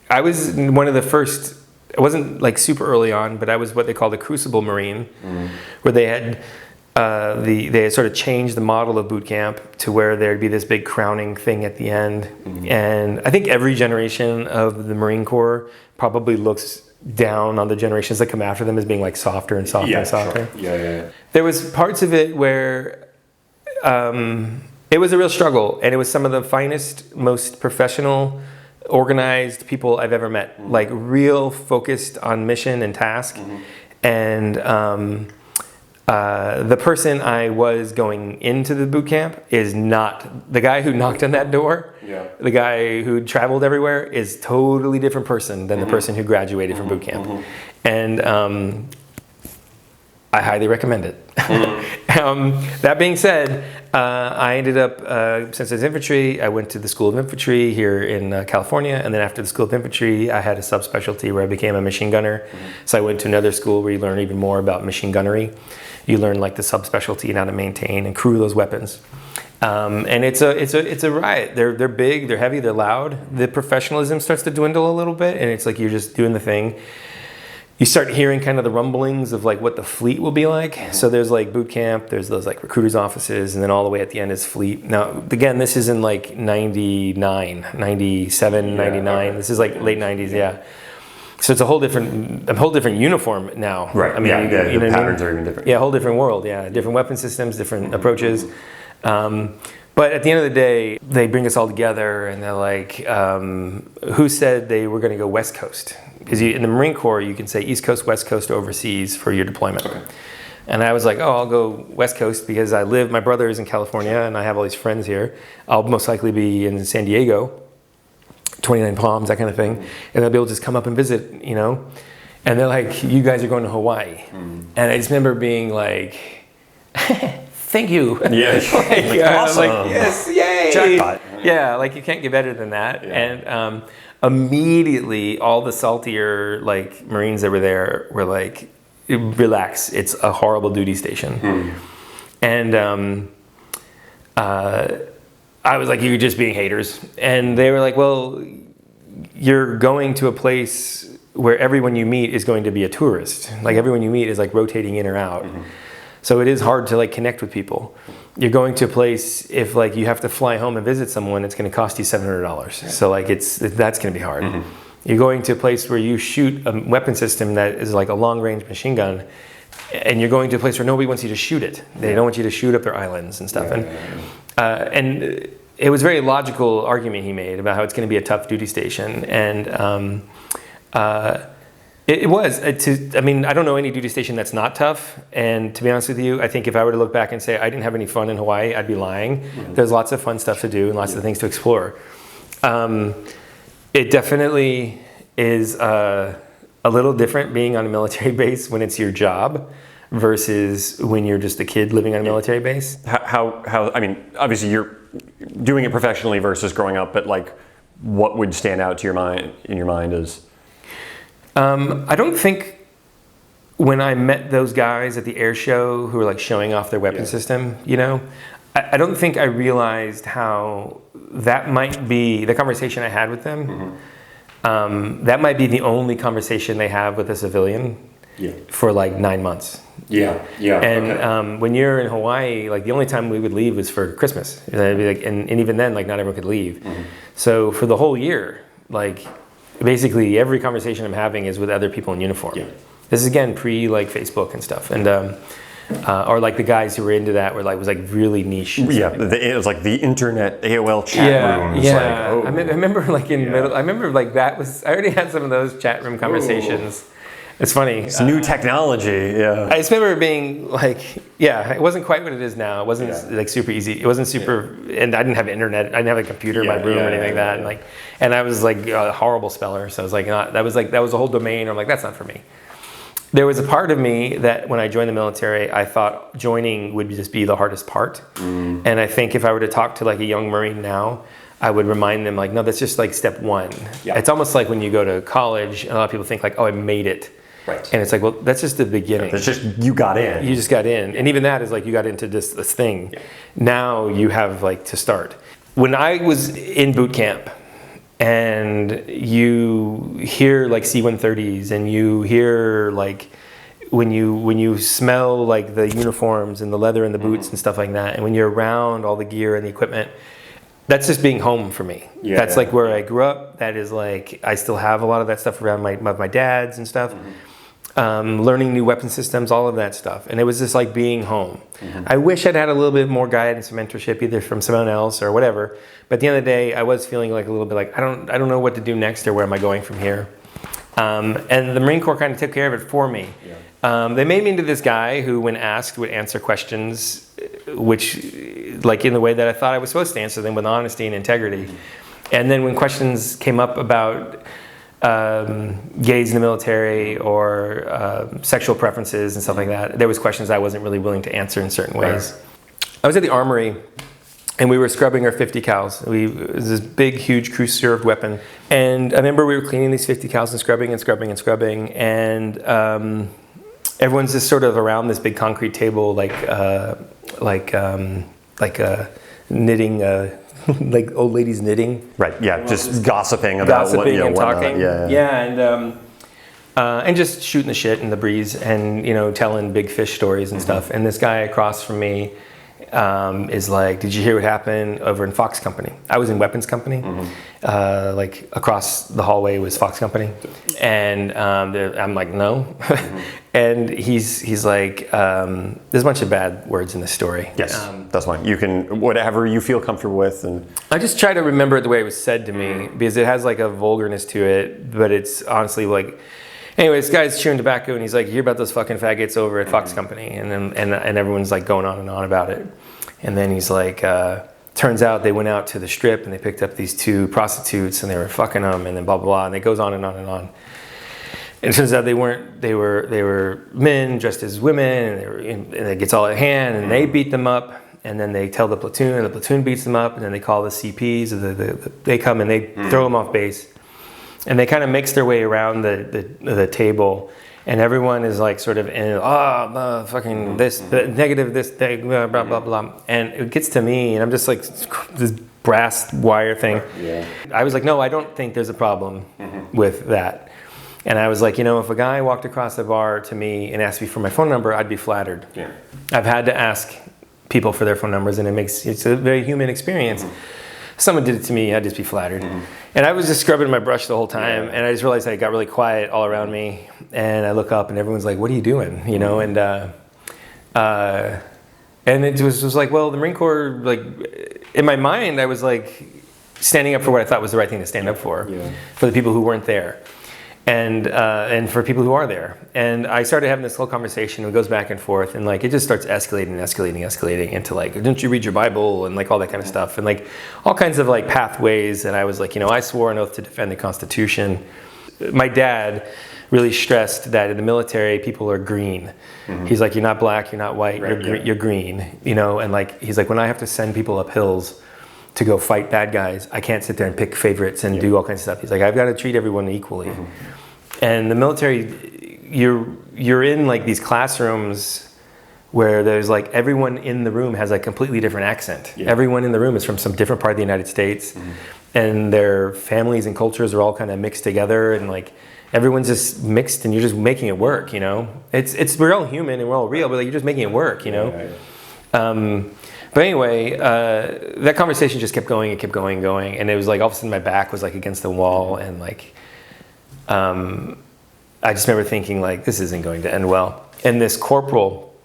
Speaker 1: I was one of the first. It wasn't like super early on, but I was what they called a Crucible Marine, where they had. They had sort of changed the model of boot camp to where there'd be this big crowning thing at the end. And I think every generation of the Marine Corps probably looks down on the generations that come after them as being like softer and softer and softer.
Speaker 2: Sure. Yeah.
Speaker 1: There was parts of it where it was a real struggle, and it was some of the finest, most professional, organized people I've ever met, like real focused on mission and task. And the person I was going into the boot camp is not the guy who knocked on that door. Yeah. The guy who traveled everywhere is totally different person than the person who graduated from boot camp. And I highly recommend it. That being said, I ended up, since I was infantry, I went to the School of Infantry here in California. And then after the School of Infantry, I had a subspecialty where I became a machine gunner. So I went to another school where you learn even more about machine gunnery. You learn like the subspecialty and how to maintain and crew those weapons. And it's a riot. They're big, they're heavy, they're loud. The professionalism starts to dwindle a little bit, and it's like you're just doing the thing. You start hearing kind of the rumblings of like what the fleet will be like. So there's like boot camp, there's those like recruiters offices, and then all the way at the end is fleet. Now, again, this is in like 99, 97, 99. Okay. This is like late 90s, yeah. So it's a whole different uniform now.
Speaker 2: Right.
Speaker 1: I mean,
Speaker 2: the patterns are even different.
Speaker 1: Yeah, a whole different world. Yeah, different weapon systems, different approaches. But at the end of the day, they bring us all together, and they're like, "Who said they were going to go West Coast?" Because in the Marine Corps, you can say East Coast, West Coast, overseas for your deployment. Okay. And I was like, "Oh, I'll go West Coast because my brother is in California, and I have all these friends here. I'll most likely be in San Diego." 29 Palms, that kind of thing, and they'll be able to just come up and visit, and they're like, "You guys are going to Hawaii," and I just remember being like, "Thank you."
Speaker 2: Yeah,
Speaker 1: awesome. I'm like, "Yes, yay!"
Speaker 2: Jackpot.
Speaker 1: Yeah, like you can't get better than that. Yeah. And immediately, all the saltier Marines that were there were like, "Relax, it's a horrible duty station," and I was like, "You're just being haters." And they were like, "Well, you're going to a place where everyone you meet is going to be a tourist. Like everyone you meet is like rotating in or out. So it is hard to connect with people. You're going to a place, if you have to fly home and visit someone, it's going to cost you $700. So that's going to be hard. You're going to a place where you shoot a weapon system that is like a long range machine gun, and you're going to a place where nobody wants you to shoot it. They don't want you to shoot up their islands and stuff." And it was a very logical argument he made about how it's going to be a tough duty station. And it was. I mean, I don't know any duty station that's not tough. And to be honest with you, I think if I were to look back and say I didn't have any fun in Hawaii, I'd be lying. There's lots of fun stuff to do and lots of things to explore. It definitely is a little different being on a military base when it's your job versus when you're just a kid living on a military base.
Speaker 2: How I mean, obviously you're doing it professionally versus growing up, but what would stand out to in your mind is?
Speaker 1: I don't think when I met those guys at the air show who were showing off their weapon system, I don't think I realized how that might be the conversation I had with them. That might be the only conversation they have with a civilian for 9 months. And when you're in Hawaii, the only time we would leave was for Christmas. And it'd be and even then, not everyone could leave. So for the whole year, basically every conversation I'm having is with other people in uniform. This is again pre Facebook and stuff, and or the guys who were into that were was really niche.
Speaker 2: It was the internet AOL chat rooms.
Speaker 1: I remember middle. I remember that was. I already had some of those chat room conversations. Ooh. It's funny.
Speaker 2: It's new technology.
Speaker 1: I just remember being it wasn't quite what it is now. It wasn't super easy. It wasn't super, and I didn't have internet. I didn't have a computer in my room or anything like that. And I was a horrible speller. So I was that was a whole domain. I'm that's not for me. There was a part of me that when I joined the military, I thought joining would just be the hardest part. And I think if I were to talk to a young Marine now, I would remind them no, that's just step one. It's almost like when you go to college, and a lot of people think oh, I made it. Right. And it's well, that's just the beginning.
Speaker 2: It's just you got in.
Speaker 1: You just got in. And even that is you got into this thing. Now you have to start. When I was in boot camp and you hear C-130s and you hear when you smell the uniforms and the leather and the boots and stuff like that, and when you're around all the gear and the equipment, that's just being home for me. That's where I grew up. That is I still have a lot of that stuff around my dad's and stuff. Learning new weapon systems, all of that stuff. And it was just being home. I wish I'd had a little bit more guidance and mentorship either from someone else or whatever. But at the end of the day, I was feeling a little bit I don't know what to do next or where am I going from here. And the Marine Corps kind of took care of it for me. They made me into this guy who, when asked, would answer questions which in the way that I thought I was supposed to answer them, with honesty and integrity. And then when questions came up about gays in the military or sexual preferences and stuff like that, there was questions I wasn't really willing to answer in certain ways. I was at the armory and we were scrubbing our 50 cals. It was this big, huge crew-served weapon. And I remember we were cleaning these 50 cals and scrubbing and scrubbing and scrubbing. And everyone's just sort of around this big concrete table, knitting, old ladies knitting.
Speaker 2: Right. Yeah. Just gossiping about
Speaker 1: and talking.
Speaker 2: Yeah.
Speaker 1: And just shooting the shit in the breeze and telling big fish stories and stuff. And this guy across from me, is like, did you hear what happened over in Fox Company? I was in Weapons Company. Like across the hallway was Fox Company. And I'm like, no. And he's like, there's a bunch of bad words in the story.
Speaker 2: Yes, that's fine. You can, whatever you feel comfortable with. And
Speaker 1: I just try to remember the way it was said to me, because it has like a vulgarness to it, but it's honestly like, anyway, this guy's chewing tobacco and he's like, you hear about those fucking faggots over at Fox Company? And then and everyone's like going on and on about it. And then he's like, turns out they went out to the strip and they picked up these 2 prostitutes and they were fucking them, and then blah, blah, blah. And it goes on and on and on. And it turns out they were men dressed as women, and it gets all at hand, and they beat them up. And then they tell the platoon, and the platoon beats them up. And then they call the CPs, they come and they throw them off base. And they kind of makes their way around the table, and everyone is like sort of in, fucking this, negative, this, blah, blah, blah, blah. And it gets to me, and I'm just like this brass wire thing. Yeah. I was like, no, I don't think there's a problem with that. And I was like, if a guy walked across the bar to me and asked me for my phone number, I'd be flattered. Yeah. I've had to ask people for their phone numbers, and it's a very human experience. Someone did it to me, I'd just be flattered. And I was just scrubbing my brush the whole time, and I just realized it got really quiet all around me. And I look up, and everyone's like, what are you doing? And it was like, well, the Marine Corps, like, in my mind, I was like standing up for what I thought was the right thing to stand up for the people who weren't there. And for people who are there. And I started having this whole conversation, and it goes back and forth, and like it just starts escalating into like, didn't you read your Bible, and like all that kind of stuff, and like all kinds of like pathways. And I was like, I swore an oath to defend the Constitution. My dad really stressed that in the military people are green. He's like, you're not black, you're not white, you're green, and like he's like, when I have to send people up hills to go fight bad guys, I can't sit there and pick favorites and do all kinds of stuff. He's like, I've got to treat everyone equally. And the military, you're in like these classrooms where there's like everyone in the room has a completely different accent. Everyone in the room is from some different part of the United States, and their families and cultures are all kind of mixed together, and like everyone's just mixed, and you're just making it work. We're all human and we're all real, but like, you're just making it work. But anyway, that conversation just kept going and going, and it was like all of a sudden my back was like against the wall, and like I just remember thinking like, this isn't going to end well. And this corporal,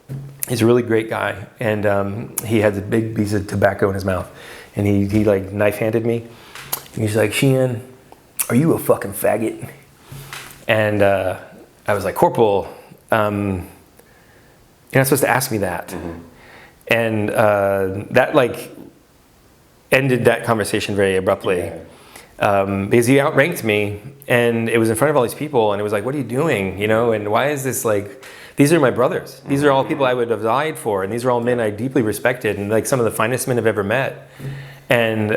Speaker 1: he's a really great guy, and he had a big piece of tobacco in his mouth, and he like knife-handed me, and he's like, Sheehan, are you a fucking faggot? And I was like, Corporal, you're not supposed to ask me that. And that like ended that conversation very abruptly, because he outranked me, and it was in front of all these people, and it was like, what are you doing? And why is this like, these are my brothers. These are all people I would have died for, and these are all men I deeply respected, and like some of the finest men I've ever met. And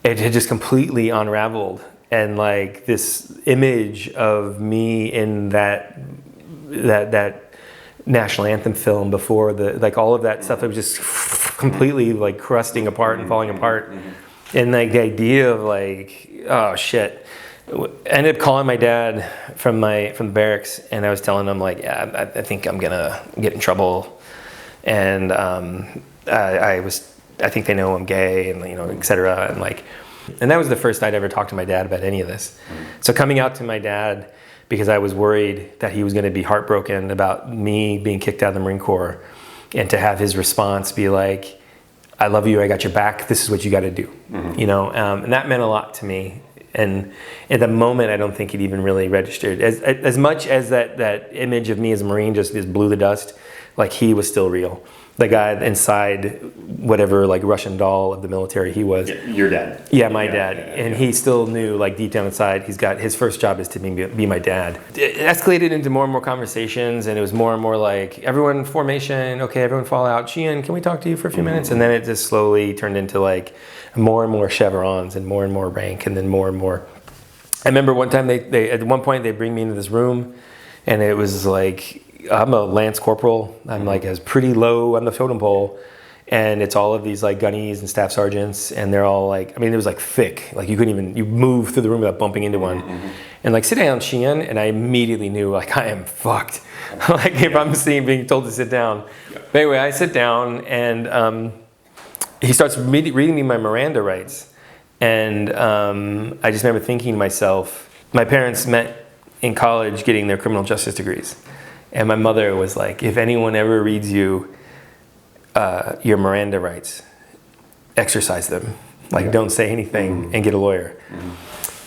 Speaker 1: it had just completely unraveled, and like this image of me in that national anthem film before like all of that stuff, it was just completely like crusting apart and falling apart. And like the idea of like, oh shit. I ended up calling my dad from the barracks, and I was telling him like, yeah, I think I'm gonna get in trouble, and I think they know I'm gay, and et cetera, and that was the first I'd ever talked to my dad about any of this. So coming out to my dad, because I was worried that he was going to be heartbroken about me being kicked out of the Marine Corps, and to have his response be like, I love you, I got your back, this is what you got to do. And that meant a lot to me. And at the moment, I don't think it even really registered. As much as that image of me as a Marine just blew the dust, like he was still real. The guy inside whatever like Russian doll of the military he was.
Speaker 2: Your dad.
Speaker 1: Yeah, my dad. And he still knew like deep down inside, he's got his first job is to be my dad. It escalated into more and more conversations, and it was more and more like, everyone formation, okay, everyone fall out. Sheehan, can we talk to you for a few minutes? And then it just slowly turned into like more and more chevrons and more rank, and then more and more. I remember one time they at one point they bring me into this room, and it was like, I'm a Lance Corporal. I'm like as pretty low on the totem pole, and it's all of these like gunnies and staff sergeants, and they're all like, I mean, it was like thick, like you couldn't even, you move through the room without bumping into one. And like, sit down, Sheehan, and I immediately knew like I am fucked. Like if I'm being told to sit down. But anyway, I sit down, and he starts reading me my Miranda rights, and I just remember thinking to myself, my parents met in college getting their criminal justice degrees, and my mother was like, if anyone ever reads you your Miranda rights, exercise them. Like, don't say anything and get a lawyer.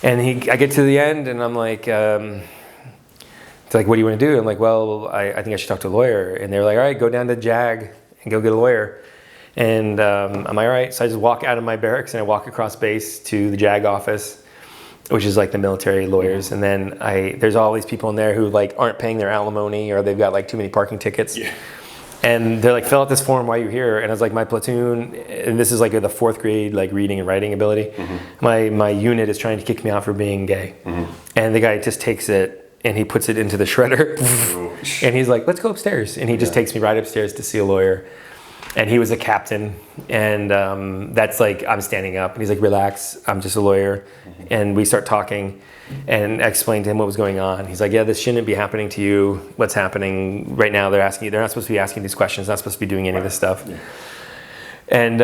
Speaker 1: And I get to the end, and I'm like, it's like, what do you want to do? I'm like, well, I think I should talk to a lawyer. And they're like, all right, go down to JAG and go get a lawyer. And I'm like, all right. So I just walk out of my barracks, and I walk across base to the JAG office, which is like the military lawyers. And then there's all these people in there who like aren't paying their alimony, or they've got like too many parking tickets. Yeah. And they're like, fill out this form while you're here. And I was like, my platoon, and this is like the 4th grade, like reading and writing ability. My unit is trying to kick me out for being gay. And the guy just takes it and he puts it into the shredder. And he's like, let's go upstairs. And he just takes me right upstairs to see a lawyer. And he was a captain. And that's like, I'm standing up. And he's like, relax, I'm just a lawyer. And we start talking. And I explained to him what was going on. He's like, yeah, this shouldn't be happening to you. What's happening right now? They're not supposed to be asking these questions, not supposed to be doing any of this stuff. Yeah. And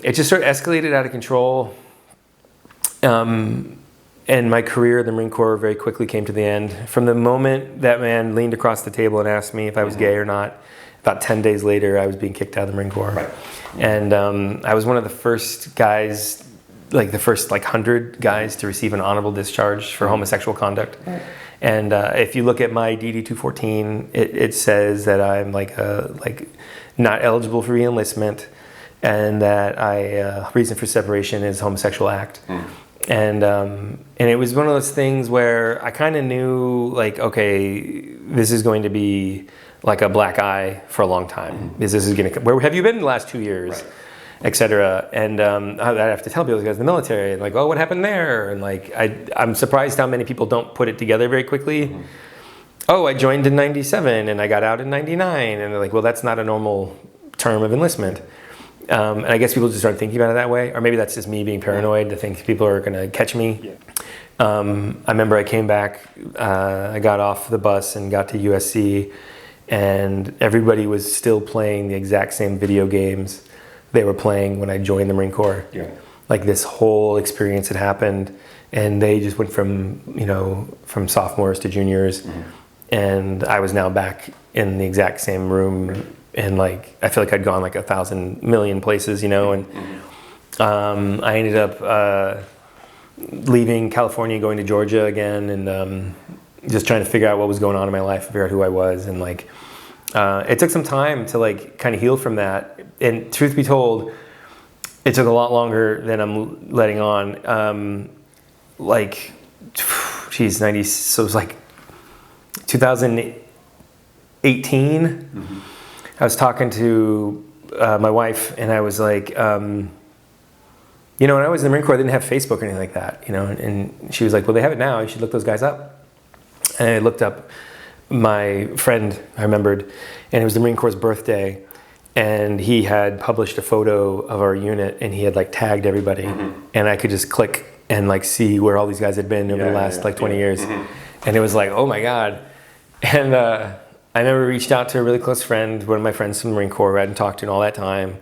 Speaker 1: it just sort of escalated out of control. And my career in the Marine Corps very quickly came to the end. From the moment that man leaned across the table and asked me if I was gay or not, about 10 days later, I was being kicked out of the Marine Corps. Right. And I was one of the first guys, like the first 100 guys to receive an honorable discharge for homosexual conduct. Right. And if you look at my DD-214, it says that I'm not eligible for reenlistment, and that reason for separation is homosexual act. And it was one of those things where I kind of knew, like, okay, this is going to be like a black eye for a long time. This is going to. Where have you been in the last 2 years? Right. Etc. And I have to tell people, guys in the military, and like, oh, what happened there? And like, I'm surprised how many people don't put it together very quickly. Oh, I joined in '97 and I got out in '99, and they're like, well, that's not a normal term of enlistment. And I guess people just aren't thinking about it that way, or maybe that's just me being paranoid to think people are going to catch me. Yeah. I remember I came back, I got off the bus and got to USC, and everybody was still playing the exact same video games they were playing when I joined the Marine Corps. Yeah. Like this whole experience had happened, and they just went from sophomores to juniors, and I was now back in the exact same room, and like I feel like I'd gone like 1,000 million places, and I ended up leaving California, going to Georgia again, and just trying to figure out what was going on in my life, figure out who I was, and like it took some time to like kind of heal from that. And truth be told, it took a lot longer than I'm letting on. 90, so it was like 2018. I was talking to my wife, and I was like, when I was in the Marine Corps, I didn't have Facebook or anything like that, and she was like, well, they have it now, you should look those guys up. And I looked up my friend, I remembered, and it was the Marine Corps' birthday, and he had published a photo of our unit, and he had like tagged everybody, and I could just click and like see where all these guys had been over the last 20 years. And it was like, oh my God. And I remember reached out to a really close friend, one of my friends from the Marine Corps who I hadn't talked to in all that time.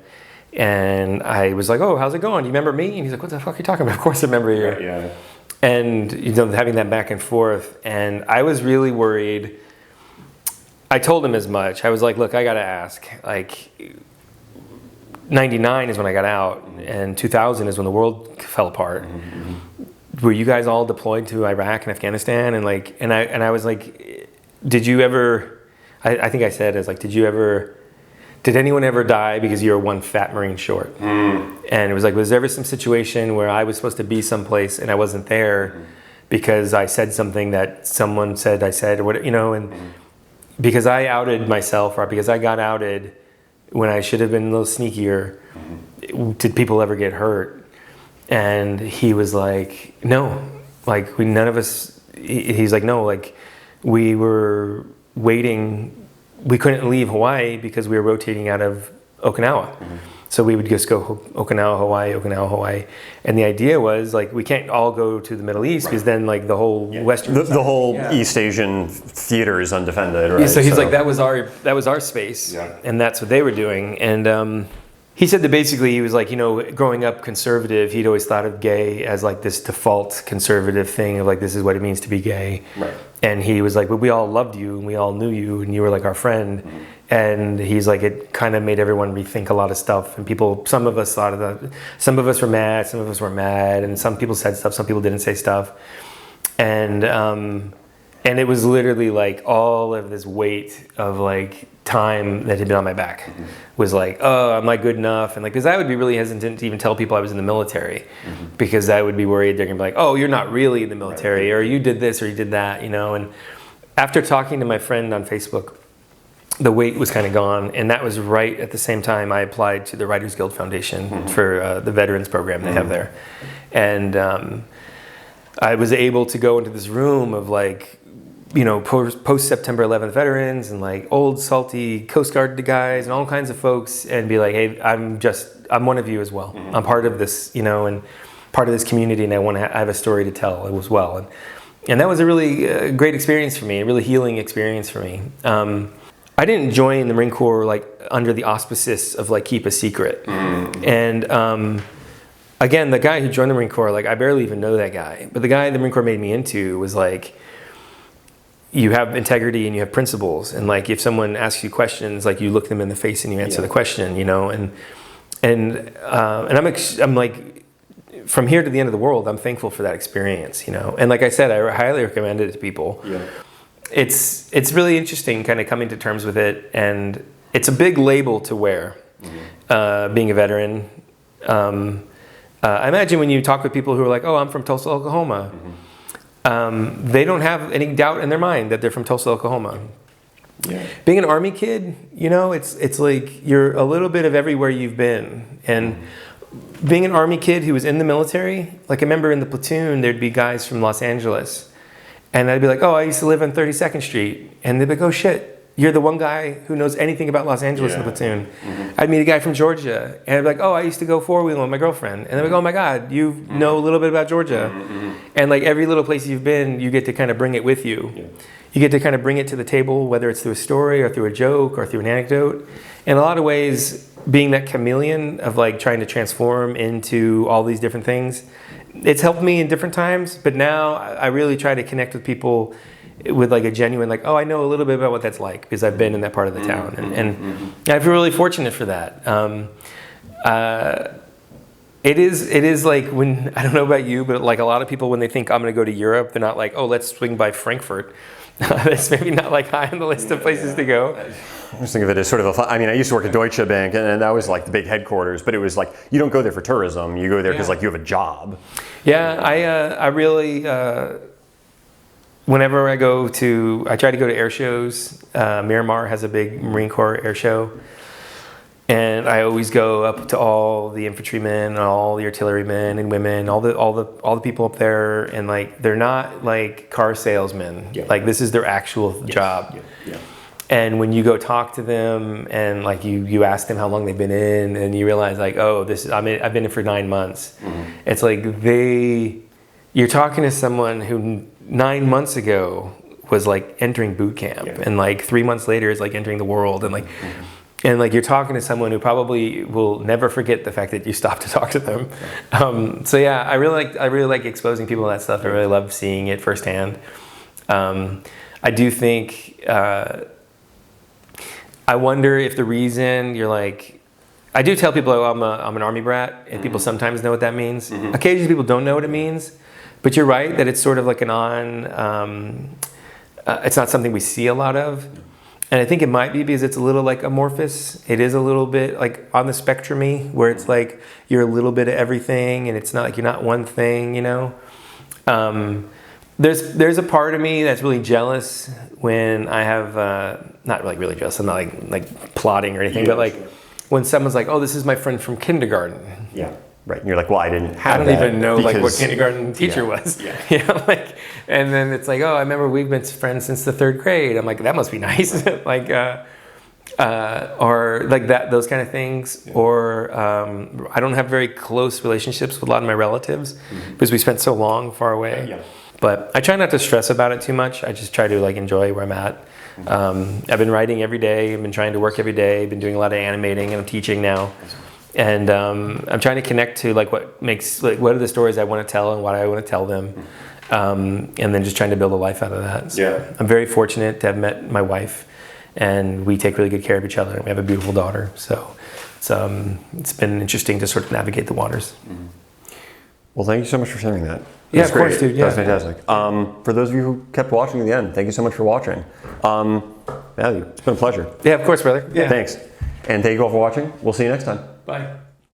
Speaker 1: And I was like, oh, how's it going? Do you remember me? And he's like, what the fuck are you talking about? Of course I remember you. Right, yeah. And having that back and forth. And I was really worried. I told him as much. I was like, look, I got to ask. Like, 99 is when I got out, and 2000 is when the world fell apart. Were you guys all deployed to Iraq and Afghanistan? And I was like, did you ever, I think I said, did anyone ever die because you were one fat Marine short? And it was like, was there ever some situation where I was supposed to be someplace and I wasn't there because I said something that someone said I said, or what, and because I outed myself, or because I got outed when I should have been a little sneakier, did people ever get hurt? And he was like, no, like none of us, he's like, no, like we were waiting, we couldn't leave Hawaii because we were rotating out of Okinawa. So we would just go Okinawa, Hawaii. And the idea was like, we can't all go to the Middle East because then like the whole Western...
Speaker 2: The whole East Asian theater is undefended, right?
Speaker 1: Yeah, so he's like, that was our space.
Speaker 2: Yeah.
Speaker 1: And that's what they were doing. And he said that basically he was like, growing up conservative, he'd always thought of gay as like this default conservative thing of like, this is what it means to be gay.
Speaker 2: Right.
Speaker 1: And he was like, but we all loved you and we all knew you and you were like our friend. Mm-hmm. And he's like, it kind of made everyone rethink a lot of stuff. And some of us thought of that. Some of us were mad, some of us were mad. And some people said stuff, some people didn't say stuff. And it was literally like all of this weight of like time that had been on my back. Mm-hmm. Was like, oh, I'm not good enough. And like, because I would be really hesitant to even tell people I was in the military, because I would be worried they're gonna be like, oh, you're not really in the military, or you did this or you did that, And after talking to my friend on Facebook, the weight was kind of gone. And that was right at the same time I applied to the Writers Guild Foundation for the veterans program they have there. And I was able to go into this room of like, post September 11th veterans and like old salty Coast Guard guys and all kinds of folks, and be like, hey, I'm one of you as well. I'm part of this, and part of this community, and I have a story to tell as well. And that was a really great experience for me, a really healing experience for me. I didn't join the Marine Corps like under the auspices of like keep a secret. And again, the guy who joined the Marine Corps, like I barely even know that guy, but the guy the Marine Corps made me into was like, you have integrity and you have principles, and like if someone asks you questions, like you look them in the face and you answer the question, and I'm like, from here to the end of the world, I'm thankful for that experience, and like I said, I highly recommend it to people. It's really interesting kind of coming to terms with it, and it's a big label to wear, being a veteran. I imagine when you talk with people who are like, oh, I'm from Tulsa, Oklahoma, they don't have any doubt in their mind that they're from Tulsa, Oklahoma. Being an Army kid, it's like you're a little bit of everywhere you've been. And being an Army kid who was in the military, like I remember in the platoon, there'd be guys from Los Angeles. And I'd be like, oh, I used to live on 32nd Street. And they'd be like, oh shit, you're the one guy who knows anything about Los Angeles in the platoon. I'd meet a guy from Georgia, and I'd be like, oh, I used to go four-wheeling with my girlfriend. And they'd be like, oh my God, you know a little bit about Georgia. And like every little place you've been, you get to kind of bring it with you. You get to kind of bring it to the table, whether it's through a story or through a joke or through an anecdote. In a lot of ways, being that chameleon of like trying to transform into all these different things, it's helped me in different times, but now I really try to connect with people with like a genuine, like, oh, I know a little bit about what that's like because I've been in that part of the town. And I feel really fortunate for that. It is like when, I don't know about you, but like a lot of people, when they think I'm going to go to Europe, they're not like, oh, let's swing by Frankfurt. That's maybe not like high on the list of places to go.
Speaker 2: I just think of it as sort of I used to work at Deutsche Bank, and that was like the big headquarters, but it was like, you don't go there for tourism, you go there because like you have a job.
Speaker 1: Yeah, I really, whenever I try to go to air shows. Miramar has a big Marine Corps air show. And I always go up to all the infantrymen, all the artillerymen and women, all the people up there, and like they're not like car salesmen. Like this is their actual job. And when you go talk to them and like you ask them how long they've been in, and you realize like, oh, I've been in for 9 months. It's like you're talking to someone who 9 months ago was like entering boot camp, and like 3 months later is like entering the world, and like. And like you're talking to someone who probably will never forget the fact that you stopped to talk to them. So yeah, I really like exposing people to that stuff. I really love seeing it firsthand. I do think I wonder if the reason you're like, I do tell people, oh, I'm an Army brat, and people sometimes know what that means. Occasionally people don't know what it means, but you're right that it's sort of like it's not something we see a lot of. And I think it might be because it's a little like amorphous. It is a little bit like on the spectrum-y, where it's like you're a little bit of everything, and it's not like you're not one thing, There's a part of me that's really jealous when I have, not like really jealous, I'm not like plotting or anything, but like when someone's like, oh, this is my friend from kindergarten.
Speaker 2: Right, and you're like, well, I don't
Speaker 1: even know like what kindergarten teacher was. And then it's like, oh, I remember we've been friends since the 3rd grade. I'm like, that must be nice. or like that, those kind of things. Or I don't have very close relationships with a lot of my relatives because we spent so long far away.
Speaker 2: Yeah.
Speaker 1: But I try not to stress about it too much. I just try to like enjoy where I'm at. I've been writing every day. I've been trying to work every day. I've been doing a lot of animating, and I'm teaching now. And I'm trying to connect to like what are the stories I want to tell and why I want to tell them. And then just trying to build a life out of that. So I'm very fortunate to have met my wife, and we take really good care of each other, and we have a beautiful daughter. So it's been interesting to sort of navigate the waters.
Speaker 2: Well, thank you so much for sharing that.
Speaker 1: Yeah, of course, dude. Yeah.
Speaker 2: That's fantastic. For those of you who kept watching to the end, thank you so much for watching. Matthew, it's been a pleasure.
Speaker 1: Yeah, of course, brother. Yeah.
Speaker 2: Thanks. And thank you all for watching. We'll see you next time.
Speaker 1: Bye.